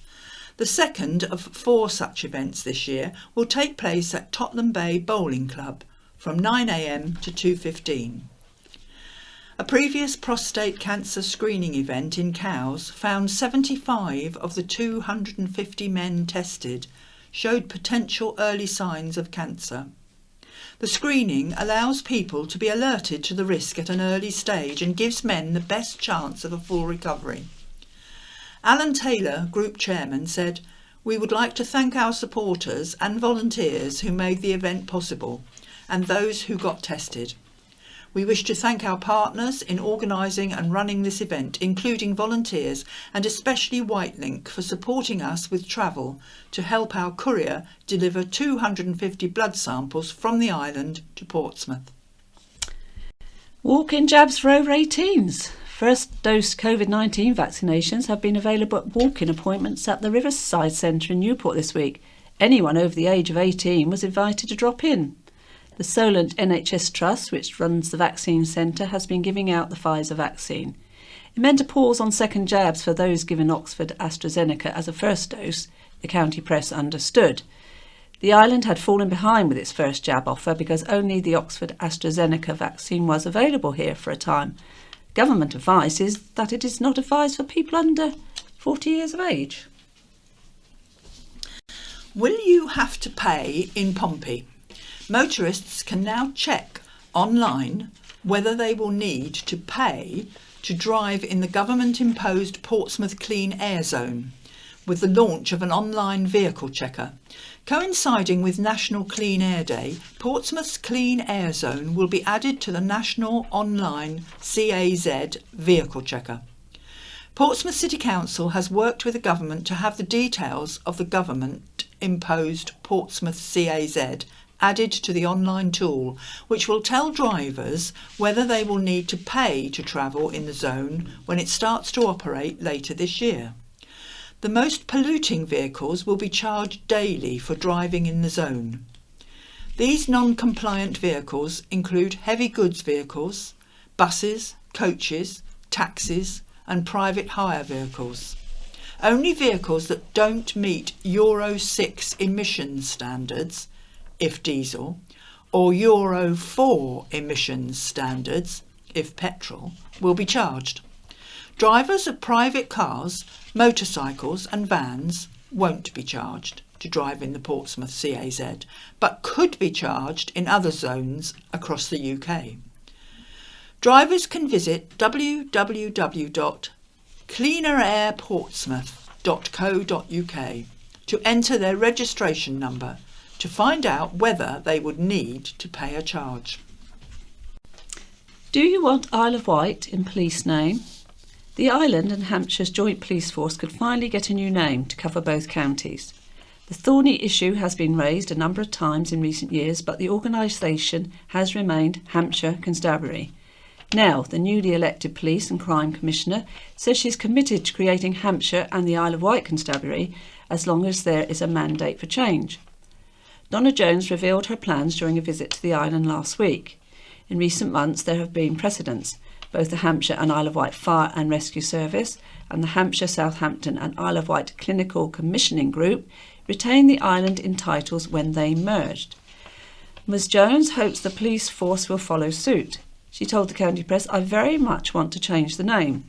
F: The second of 4 such events this year will take place at Totland Bay Bowling Club from 9 a.m. to 2:15. A previous prostate cancer screening event in Cowes found 75 of the 250 men tested showed potential early signs of cancer. The screening allows people to be alerted to the risk at an early stage and gives men the best chance of a full recovery. Alan Taylor, Group Chairman, said, "We would like to thank our supporters and volunteers who made the event possible and those who got tested. We wish to thank our partners in organising and running this event, including volunteers and especially Whitelink for supporting us with travel to help our courier deliver 250 blood samples from the island to Portsmouth."
G: Walk-in jabs for over 18s. First dose COVID-19 vaccinations have been available at walk-in appointments at the Riverside Centre in Newport this week. Anyone over the age of 18 was invited to drop in. The Solent NHS Trust, which runs the vaccine centre, has been giving out the Pfizer vaccine. It meant a pause on second jabs for those given Oxford AstraZeneca as a first dose, the county press understood. The island had fallen behind with its first jab offer because only the Oxford AstraZeneca vaccine was available here for a time. Government advice is that it is not advised for people under 40 years of age.
F: Will you have to pay in Pompey? Motorists can now check online whether they will need to pay to drive in the government-imposed Portsmouth Clean Air Zone with the launch of an online vehicle checker. Coinciding with National Clean Air Day, Portsmouth's Clean Air Zone will be added to the National Online CAZ vehicle checker. Portsmouth City Council has worked with the government to have the details of the government-imposed Portsmouth CAZ added to the online tool, which will tell drivers whether they will need to pay to travel in the zone when it starts to operate later this year. The most polluting vehicles will be charged daily for driving in the zone. These non-compliant vehicles include heavy goods vehicles, buses, coaches, taxis and private hire vehicles. Only vehicles that don't meet Euro 6 emissions standards, if diesel, or Euro 4 emissions standards, if petrol, will be charged. Drivers of private cars, motorcycles and vans won't be charged to drive in the Portsmouth CAZ, but could be charged in other zones across the UK. Drivers can visit www.cleanerairportsmouth.co.uk to enter their registration number to find out whether they would need to pay a charge.
G: Do you want Isle of Wight in police name? The island and Hampshire's joint police force could finally get a new name to cover both counties. The thorny issue has been raised a number of times in recent years, but the organisation has remained Hampshire Constabulary. Now, the newly elected Police and Crime Commissioner says she's committed to creating Hampshire and the Isle of Wight Constabulary as long as there is a mandate for change. Donna Jones revealed her plans during a visit to the island last week. In recent months, there have been precedents. Both the Hampshire and Isle of Wight Fire and Rescue Service and the Hampshire, Southampton and Isle of Wight Clinical Commissioning Group retained the island in titles when they merged. Ms Jones hopes the police force will follow suit. She told the County Press, "I very much want to change the name.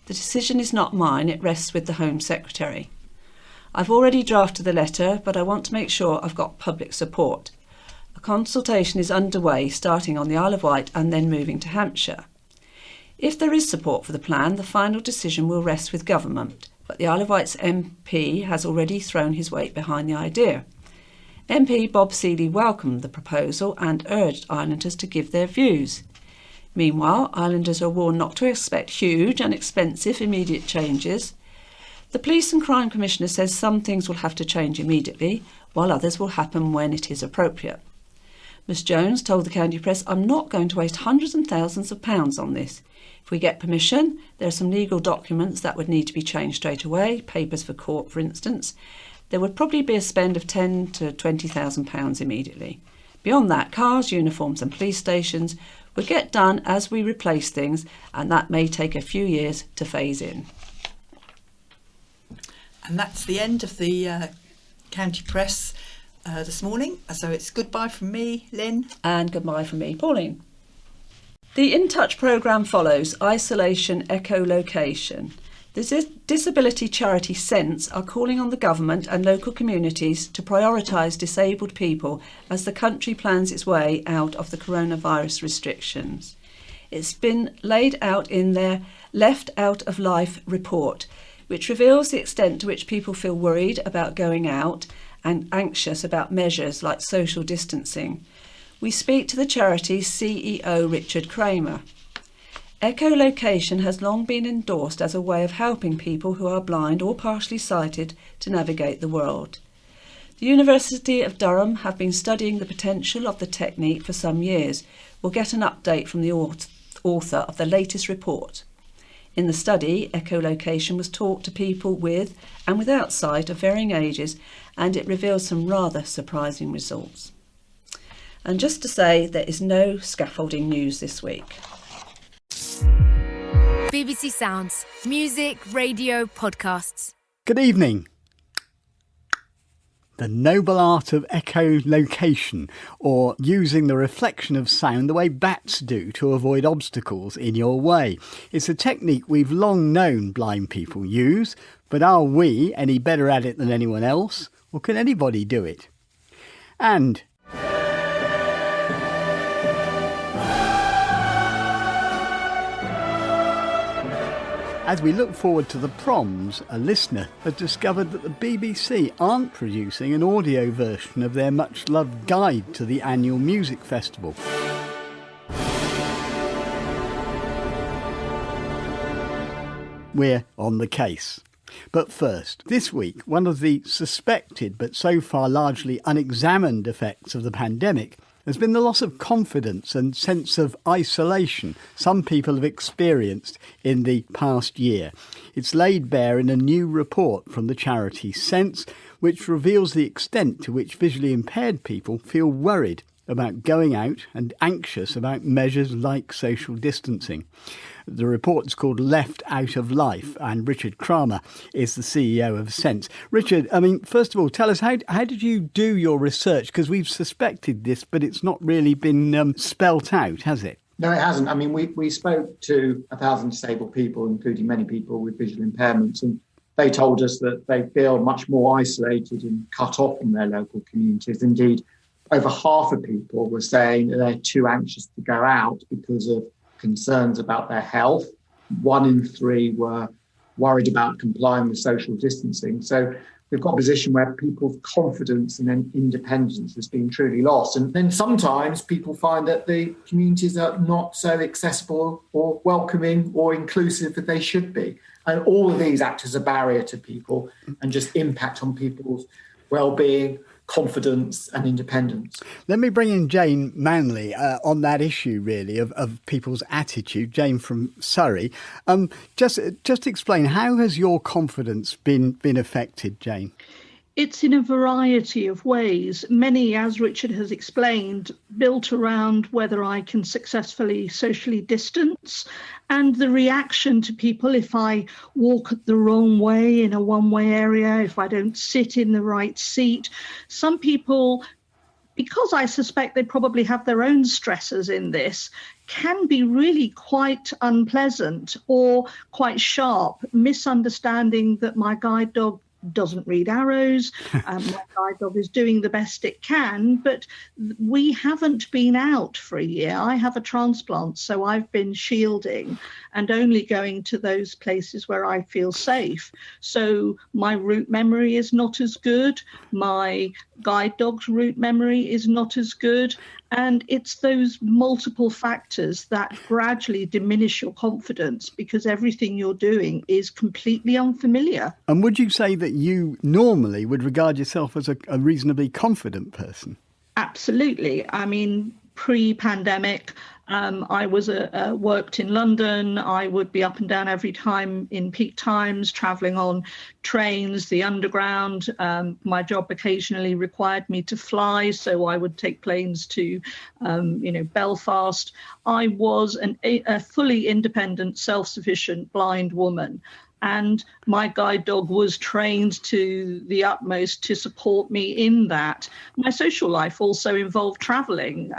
G: The decision is not mine, it rests with the Home Secretary. I've already drafted the letter, but I want to make sure I've got public support. A consultation is underway, starting on the Isle of Wight and then moving to Hampshire. If there is support for the plan, the final decision will rest with government, but the Isle of Wight's MP has already thrown his weight behind the idea. MP Bob Seeley welcomed the proposal and urged islanders to give their views. Meanwhile, islanders are warned not to expect huge and expensive immediate changes. The Police and Crime Commissioner says some things will have to change immediately, while others will happen when it is appropriate. Ms Jones told the County Press, "I'm not going to waste hundreds and thousands of pounds on this. If we get permission, there are some legal documents that would need to be changed straight away, papers for court, for instance. There would probably be a spend of £10,000 to £20,000 immediately. Beyond that, cars, uniforms and police stations will get done as we replace things, and that may take a few years to phase in."
F: And that's the end of the County Press this morning. So it's goodbye from me, Lynn.
G: And goodbye from me, Pauline. The In Touch programme follows Isolation Echolocation. The disability charity Sense are calling on the government and local communities to prioritise disabled people as the country plans its way out of the coronavirus restrictions. It's been laid out in their Left Out of Life report, which reveals the extent to which people feel worried about going out and anxious about measures like social distancing. We speak to the charity's CEO Richard Kramer. Echolocation has long been endorsed as a way of helping people who are blind or partially sighted to navigate the world. The University of Durham have been studying the potential of the technique for some years. We'll get an update from the author of the latest report. In the study, echolocation was taught to people with and without sight of varying ages, and it reveals some rather surprising results. And just to say, there is no scaffolding news this week.
H: BBC Sounds. Music, radio, podcasts.
I: Good evening. The noble art of echolocation, or using the reflection of sound the way bats do to avoid obstacles in your way. It's a technique we've long known blind people use, but are we any better at it than anyone else? Or can anybody do it? And as we look forward to the proms, a listener has discovered that the BBC aren't producing an audio version of their much-loved guide to the annual music festival. We're on the case. But first, this week, one of the suspected but so far largely unexamined effects of the pandemic has been the loss of confidence and sense of isolation some people have experienced in the past year. It's laid bare in a new report from the charity Sense, which reveals the extent to which visually impaired people feel worried about going out and anxious about measures like social distancing. The report's called Left Out of Life, and Richard Kramer is the CEO of Sense. Richard, first of all, tell us, how did you do your research? Because we've suspected this, but it's not really been spelt out, has it?
J: No, it hasn't. We spoke to 1,000 disabled people, including many people with visual impairments, and they told us that they feel much more isolated and cut off from their local communities. Indeed, over half of people were saying that they're too anxious to go out because of concerns about their health. 1 in 3 were worried about complying with social distancing. So we've got a position where people's confidence and independence has been truly lost. And then sometimes people find that the communities are not so accessible or welcoming or inclusive as they should be. And all of these act as a barrier to people and just impact on people's well-being, confidence and independence.
I: Let me bring in Jane Manley on that issue, really, of people's attitude. Jane from Surrey. Just explain, how has your confidence been affected, Jane?
K: It's in a variety of ways. Many, as Richard has explained, built around whether I can successfully socially distance and the reaction to people if I walk the wrong way in a one-way area, if I don't sit in the right seat. Some people, because I suspect they probably have their own stressors in this, can be really quite unpleasant or quite sharp, misunderstanding that my guide dog doesn't read arrows, my guide dog is doing the best it can, but we haven't been out for a year. I have a transplant, so I've been shielding and only going to those places where I feel safe. So my route memory is not as good, my guide dog's route memory is not as good, and it's those multiple factors that gradually diminish your confidence because everything you're doing is completely unfamiliar.
I: And would you say that you normally would regard yourself as a reasonably confident person?
K: Absolutely. Pre-pandemic, I was worked in London. I would be up and down every time in peak times, travelling on trains, the underground. My job occasionally required me to fly, so I would take planes to, Belfast. I was a fully independent, self-sufficient blind woman. And my guide dog was trained to the utmost to support me in that. My social life also involved travelling.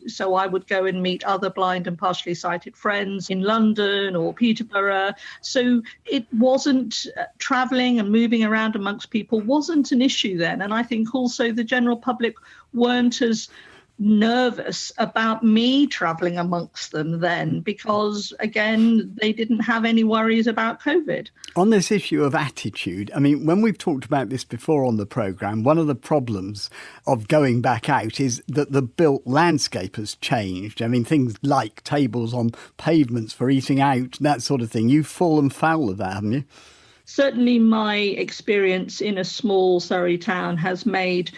K: So I would go and meet other blind and partially sighted friends in London or Peterborough. So it wasn't travelling and moving around amongst people wasn't an issue then. And I think also the general public weren't as nervous about me travelling amongst them then because, again, they didn't have any worries about COVID.
I: On this issue of attitude, when we've talked about this before on the programme, one of the problems of going back out is that the built landscape has changed. Things like tables on pavements for eating out, that sort of thing. You've fallen foul of that, haven't you?
K: Certainly my experience in a small Surrey town has made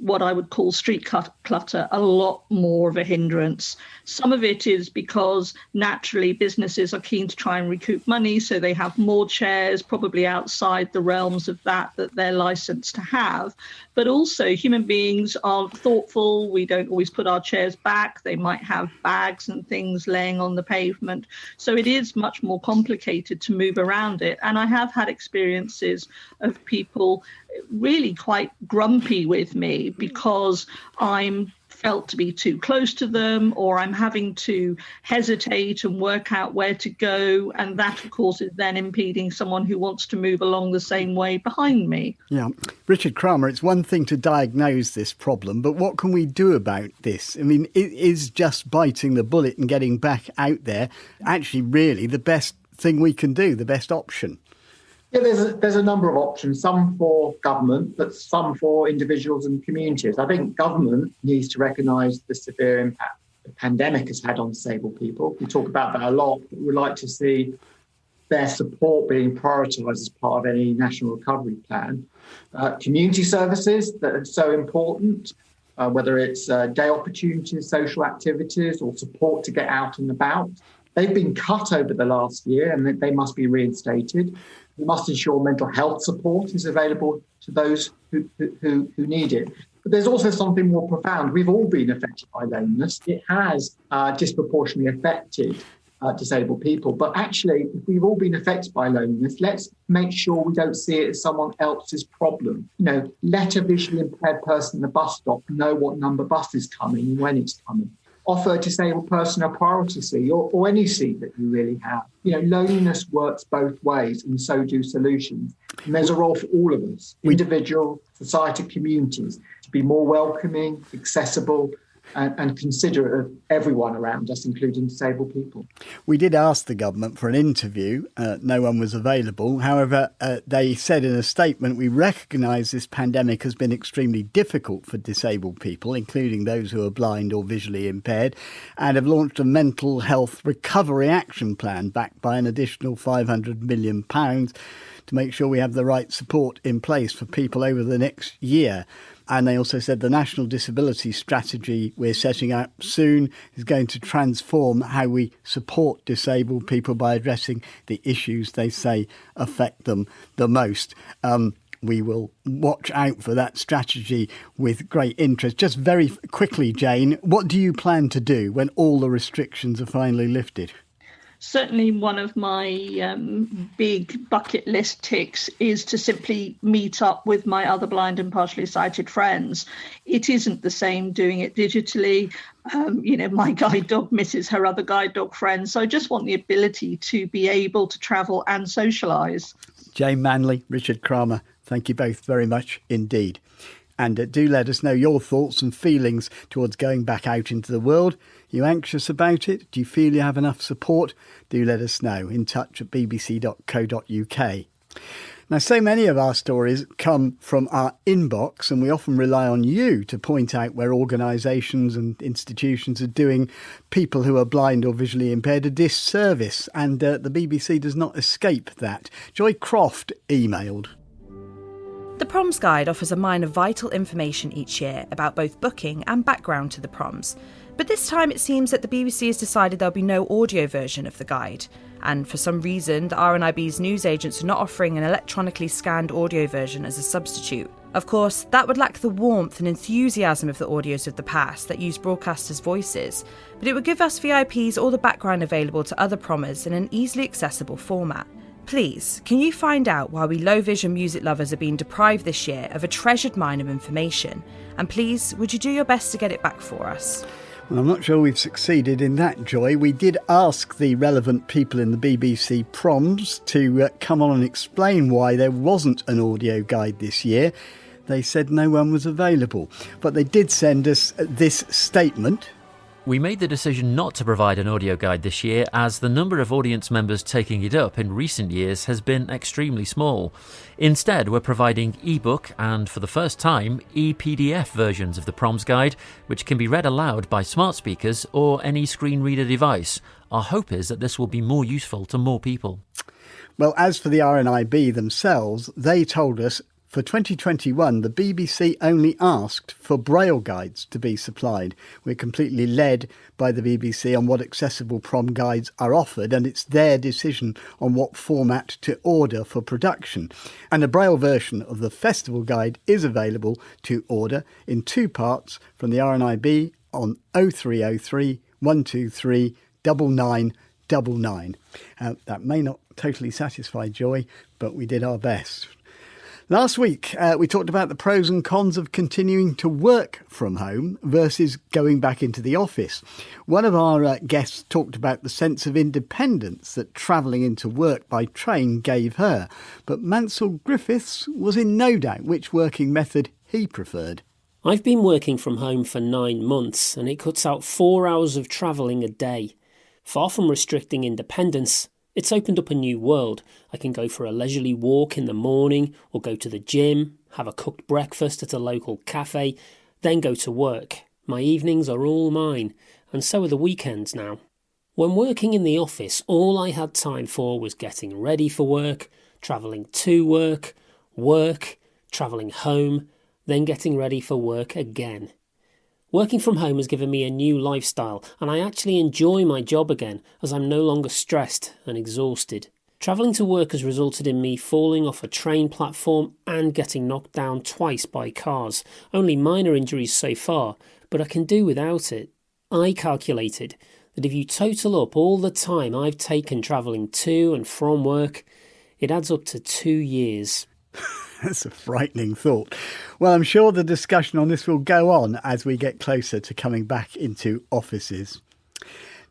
K: what I would call street clutter a lot more of a hindrance. Some of it is because naturally businesses are keen to try and recoup money, so they have more chairs, probably outside the realms of that they're licensed to have. But also human beings are thoughtful. We don't always put our chairs back. They might have bags and things laying on the pavement. So it is much more complicated to move around it. And I have had experiences of people really quite grumpy with me because I'm felt to be too close to them, or I'm having to hesitate and work out where to go. And that, of course, is then impeding someone who wants to move along the same way behind me.
I: Yeah. Richard Kramer, it's one thing to diagnose this problem, but what can we do about this? Is just biting the bullet and getting back out there actually really the best thing we can do, the best option?
J: Yeah, there's a number of options, some for government, but some for individuals and communities. I think government needs to recognise the severe impact the pandemic has had on disabled people. We talk about that a lot, but we'd like to see their support being prioritised as part of any national recovery plan. Community services that are so important, whether it's day opportunities, social activities or support to get out and about. They've been cut over the last year and they must be reinstated. We must ensure mental health support is available to those who need it. But there's also something more profound. We've all been affected by loneliness. It has disproportionately affected disabled people. But actually, if we've all been affected by loneliness, let's make sure we don't see it as someone else's problem. Let a visually impaired person in the bus stop know what number bus is coming and when it's coming. Offer a disabled person a priority seat or any seat that you really have. Loneliness works both ways, and so do solutions. And there's a role for all of us, individual, society, communities, to be more welcoming, accessible, and considerate of everyone around us, including disabled people.
I: We did ask the government for an interview. No one was available. However, they said in a statement, we recognise this pandemic has been extremely difficult for disabled people, including those who are blind or visually impaired, and have launched a mental health recovery action plan backed by an additional £500 million to make sure we have the right support in place for people over the next year. And they also said the National Disability Strategy we're setting out soon is going to transform how we support disabled people by addressing the issues they say affect them the most. We will watch out for that strategy with great interest. Just very quickly, Jane, what do you plan to do when all the restrictions are finally lifted?
K: Certainly one of my big bucket list ticks is to simply meet up with my other blind and partially sighted friends. It isn't the same doing it digitally. My guide dog misses her other guide dog friends. So I just want the ability to be able to travel and socialise.
I: Jane Manley, Richard Kramer, thank you both very much indeed. And do let us know your thoughts and feelings towards going back out into the world. Are you anxious about it? Do you feel you have enough support? Do let us know. In touch at bbc.co.uk. Now, so many of our stories come from our inbox, and we often rely on you to point out where organisations and institutions are doing people who are blind or visually impaired a disservice. And the BBC does not escape that. Joy Croft emailed.
L: The Proms Guide offers a mine of vital information each year about both booking and background to the proms. But this time it seems that the BBC has decided there'll be no audio version of the guide. And for some reason, the RNIB's newsagents are not offering an electronically scanned audio version as a substitute. Of course, that would lack the warmth and enthusiasm of the audios of the past that use broadcasters' voices, but it would give us VIPs all the background available to other promers in an easily accessible format. Please, can you find out why we low vision music lovers are being deprived this year of a treasured mine of information? And please, would you do your best to get it back for us?
I: Well, I'm not sure we've succeeded in that, Joy. We did ask the relevant people in the BBC proms to come on and explain why there wasn't an audio guide this year. They said no one was available. But they did send us this statement.
M: We made the decision not to provide an audio guide this year as the number of audience members taking it up in recent years has been extremely small. Instead, we're providing ebook and, for the first time, e-PDF versions of the Proms Guide, which can be read aloud by smart speakers or any screen reader device. Our hope is that this will be more useful to more people.
I: Well, as for the RNIB themselves, they told us for 2021, the BBC only asked for Braille guides to be supplied. We're completely led by the BBC on what accessible prom guides are offered, and it's their decision on what format to order for production. And a Braille version of the festival guide is available to order in two parts from the RNIB on 0303 123 9999. That may not totally satisfy Joy, but we did our best. Last week, we talked about the pros and cons of continuing to work from home versus going back into the office. One of our guests talked about the sense of independence that travelling into work by train gave her. But Mansell Griffiths was in no doubt which working method he preferred.
N: I've been working from home for 9 months and it cuts out 4 hours of travelling a day. Far from restricting independence, it's opened up a new world. I can go for a leisurely walk in the morning or go to the gym, have a cooked breakfast at a local cafe, then go to work. My evenings are all mine, and so are the weekends now. When working in the office, all I had time for was getting ready for work, travelling to work, travelling home, then getting ready for work again. Working from home has given me a new lifestyle, and I actually enjoy my job again as I'm no longer stressed and exhausted. Travelling to work has resulted in me falling off a train platform and getting knocked down twice by cars. Only minor injuries so far, but I can do without it. I calculated that if you total up all the time I've taken travelling to and from work, it adds up to 2 years.
I: That's a frightening thought. Well, I'm sure the discussion on this will go on as we get closer to coming back into offices.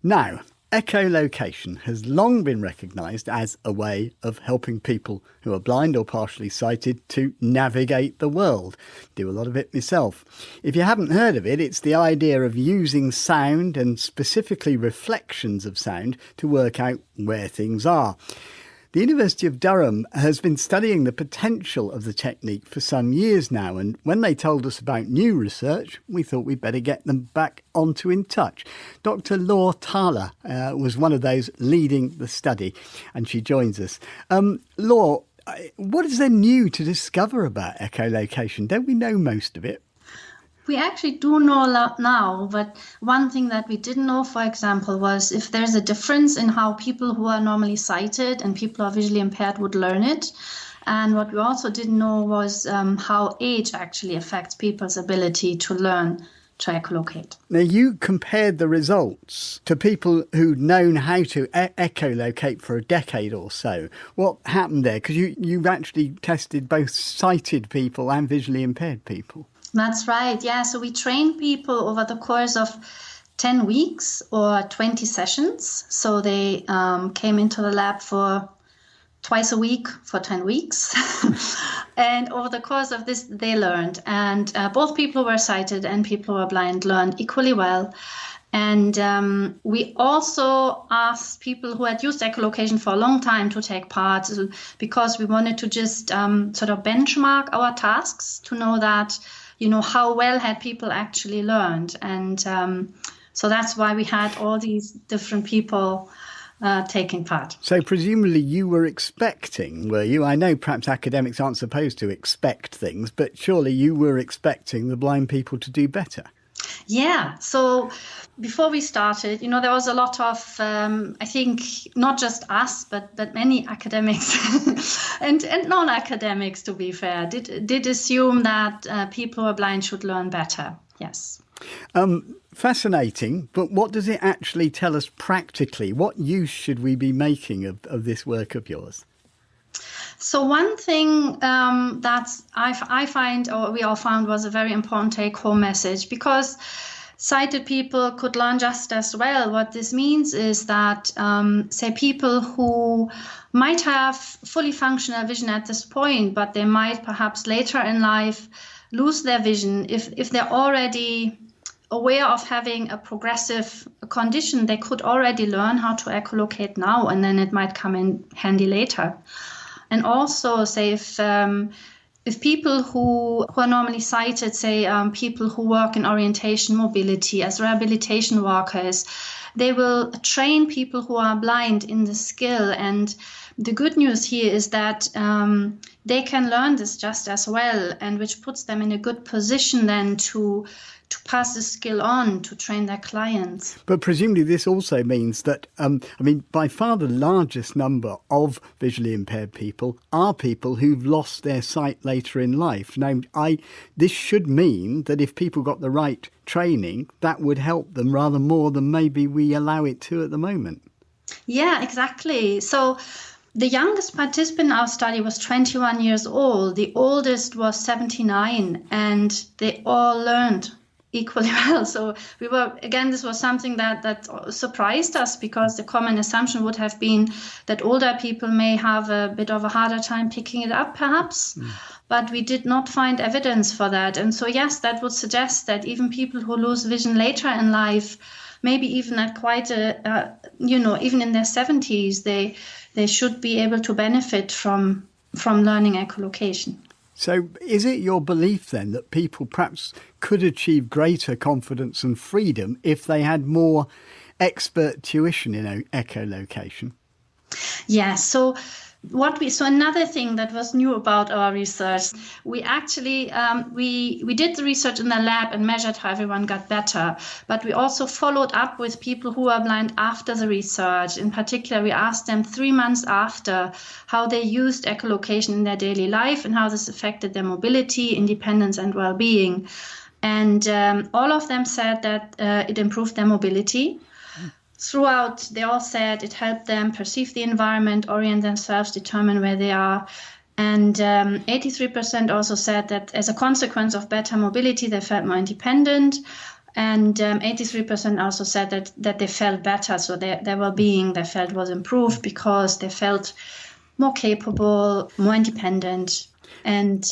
I: Now, echolocation has long been recognised as a way of helping people who are blind or partially sighted to navigate the world. Do a lot of it myself. If you haven't heard of it, it's the idea of using sound and specifically reflections of sound to work out where things are. The University of Durham has been studying the potential of the technique for some years now, and when they told us about new research, we thought we'd better get them back onto In Touch. Dr. Laura Thaler was one of those leading the study, and she joins us. Laura, what is there new to discover about echolocation? Don't we know most of it?
O: We actually do know a lot now, but one thing that we didn't know, for example, was if there's a difference in how people who are normally sighted and people who are visually impaired would learn it. And what we also didn't know was how age actually affects people's ability to learn to echolocate.
I: Now, you compared the results to people who'd known how to echolocate for a decade or so. What happened there? Because you've actually tested both sighted people and visually impaired people.
O: That's right, yeah. So we train people over the course of 10 weeks or 20 sessions. So they came into the lab for twice a week for 10 weeks. And over the course of this, they learned. And both people who were sighted and people who were blind learned equally well. And we also asked people who had used echolocation for a long time to take part because we wanted to just sort of benchmark our tasks to know that, you know, how well had people actually learned. And so that's why we had all these different people taking part.
I: So presumably you were expecting, were you? I know perhaps academics aren't supposed to expect things, but surely you were expecting the blind people to do better.
O: Yeah, so before we started, you know, there was a lot of, I think, not just us, but many academics and non-academics, to be fair, did assume that people who are blind should learn better, yes.
I: Fascinating, but what does it actually tell us practically? What use should we be making of this work of yours?
O: So one thing that I find, or we all found, was a very important take-home message, because sighted people could learn just as well. What this means is that, say, people who might have fully functional vision at this point, but they might perhaps later in life lose their vision. If they're already aware of having a progressive condition, they could already learn how to echolocate now, and then it might come in handy later. And also, say, if people who are normally sighted, say people who work in orientation mobility as rehabilitation workers, they will train people who are blind in the skill. And the good news here is that they can learn this just as well, and which puts them in a good position then to pass the skill on to train their clients.
I: But presumably this also means that, by far the largest number of visually impaired people are people who've lost their sight later in life. Now, this should mean that if people got the right training, that would help them rather more than maybe we allow it to at the moment.
O: Yeah, exactly. So the youngest participant in our study was 21 years old. The oldest was 79, and they all learned equally well. So this was something that surprised us, because the common assumption would have been that older people may have a bit of a harder time picking it up, perhaps. But we did not find evidence for that. And so, yes, that would suggest that even people who lose vision later in life, maybe even at quite even in their 70s, they should be able to benefit from learning echolocation.
I: So is it your belief then that people perhaps could achieve greater confidence and freedom if they had more expert tuition in echolocation?
O: Yeah, so So another thing that was new about our research, we actually we did the research in the lab and measured how everyone got better, but we also followed up with people who are blind after the research. In particular, we asked them 3 months after how they used echolocation in their daily life and how this affected their mobility, independence and well-being. And all of them said that it improved their mobility. Throughout, they all said it helped them perceive the environment, orient themselves, determine where they are. And 83% also said that as a consequence of better mobility, they felt more independent. And 83% also said that they felt better. So their well-being, they felt, was improved because they felt more capable, more independent. And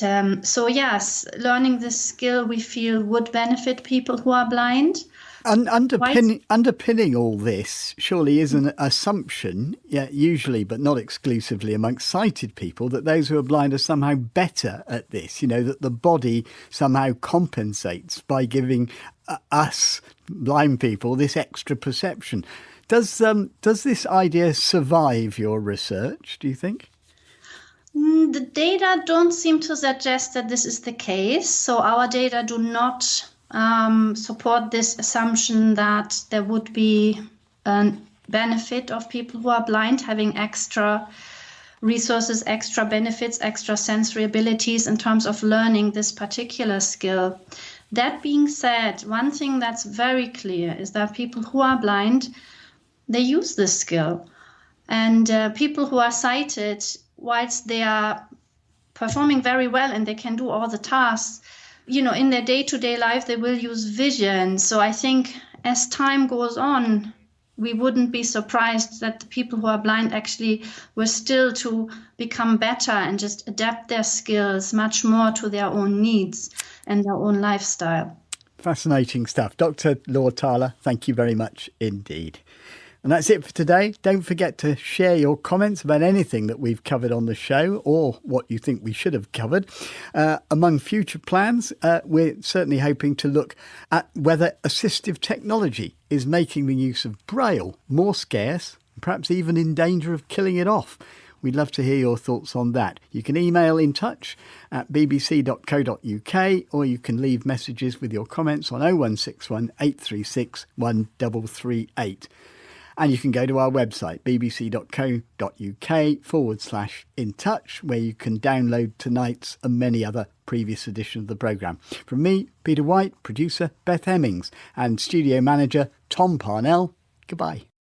O: so, yes, learning this skill, we feel, would benefit people who are blind.
I: Underpinning all this surely is an assumption, usually but not exclusively amongst sighted people, that those who are blind are somehow better at this, that the body somehow compensates by giving us blind people this extra perception. Does this idea survive your research, do you think?
O: The data don't seem to suggest that this is the case. So our data do not support this assumption that there would be a benefit of people who are blind having extra resources, extra benefits, extra sensory abilities in terms of learning this particular skill. That being said, one thing that's very clear is that people who are blind, they use this skill. And people who are sighted, whilst they are performing very well and they can do all the tasks, in their day-to-day life, they will use vision. So I think as time goes on, we wouldn't be surprised that the people who are blind actually were still to become better and just adapt their skills much more to their own needs and their own lifestyle.
I: Fascinating stuff. Dr. Lord Tyler, thank you very much indeed. And that's it for today. Don't forget to share your comments about anything that we've covered on the show or what you think we should have covered. Among future plans, we're certainly hoping to look at whether assistive technology is making the use of Braille more scarce, perhaps even in danger of killing it off. We'd love to hear your thoughts on that. You can email in touch at bbc.co.uk or you can leave messages with your comments on 0161 836 1338. And you can go to our website, bbc.co.uk/in touch, where you can download tonight's and many other previous editions of the programme. From me, Peter Wight, producer Beth Hemmings, and studio manager Tom Parnell, goodbye.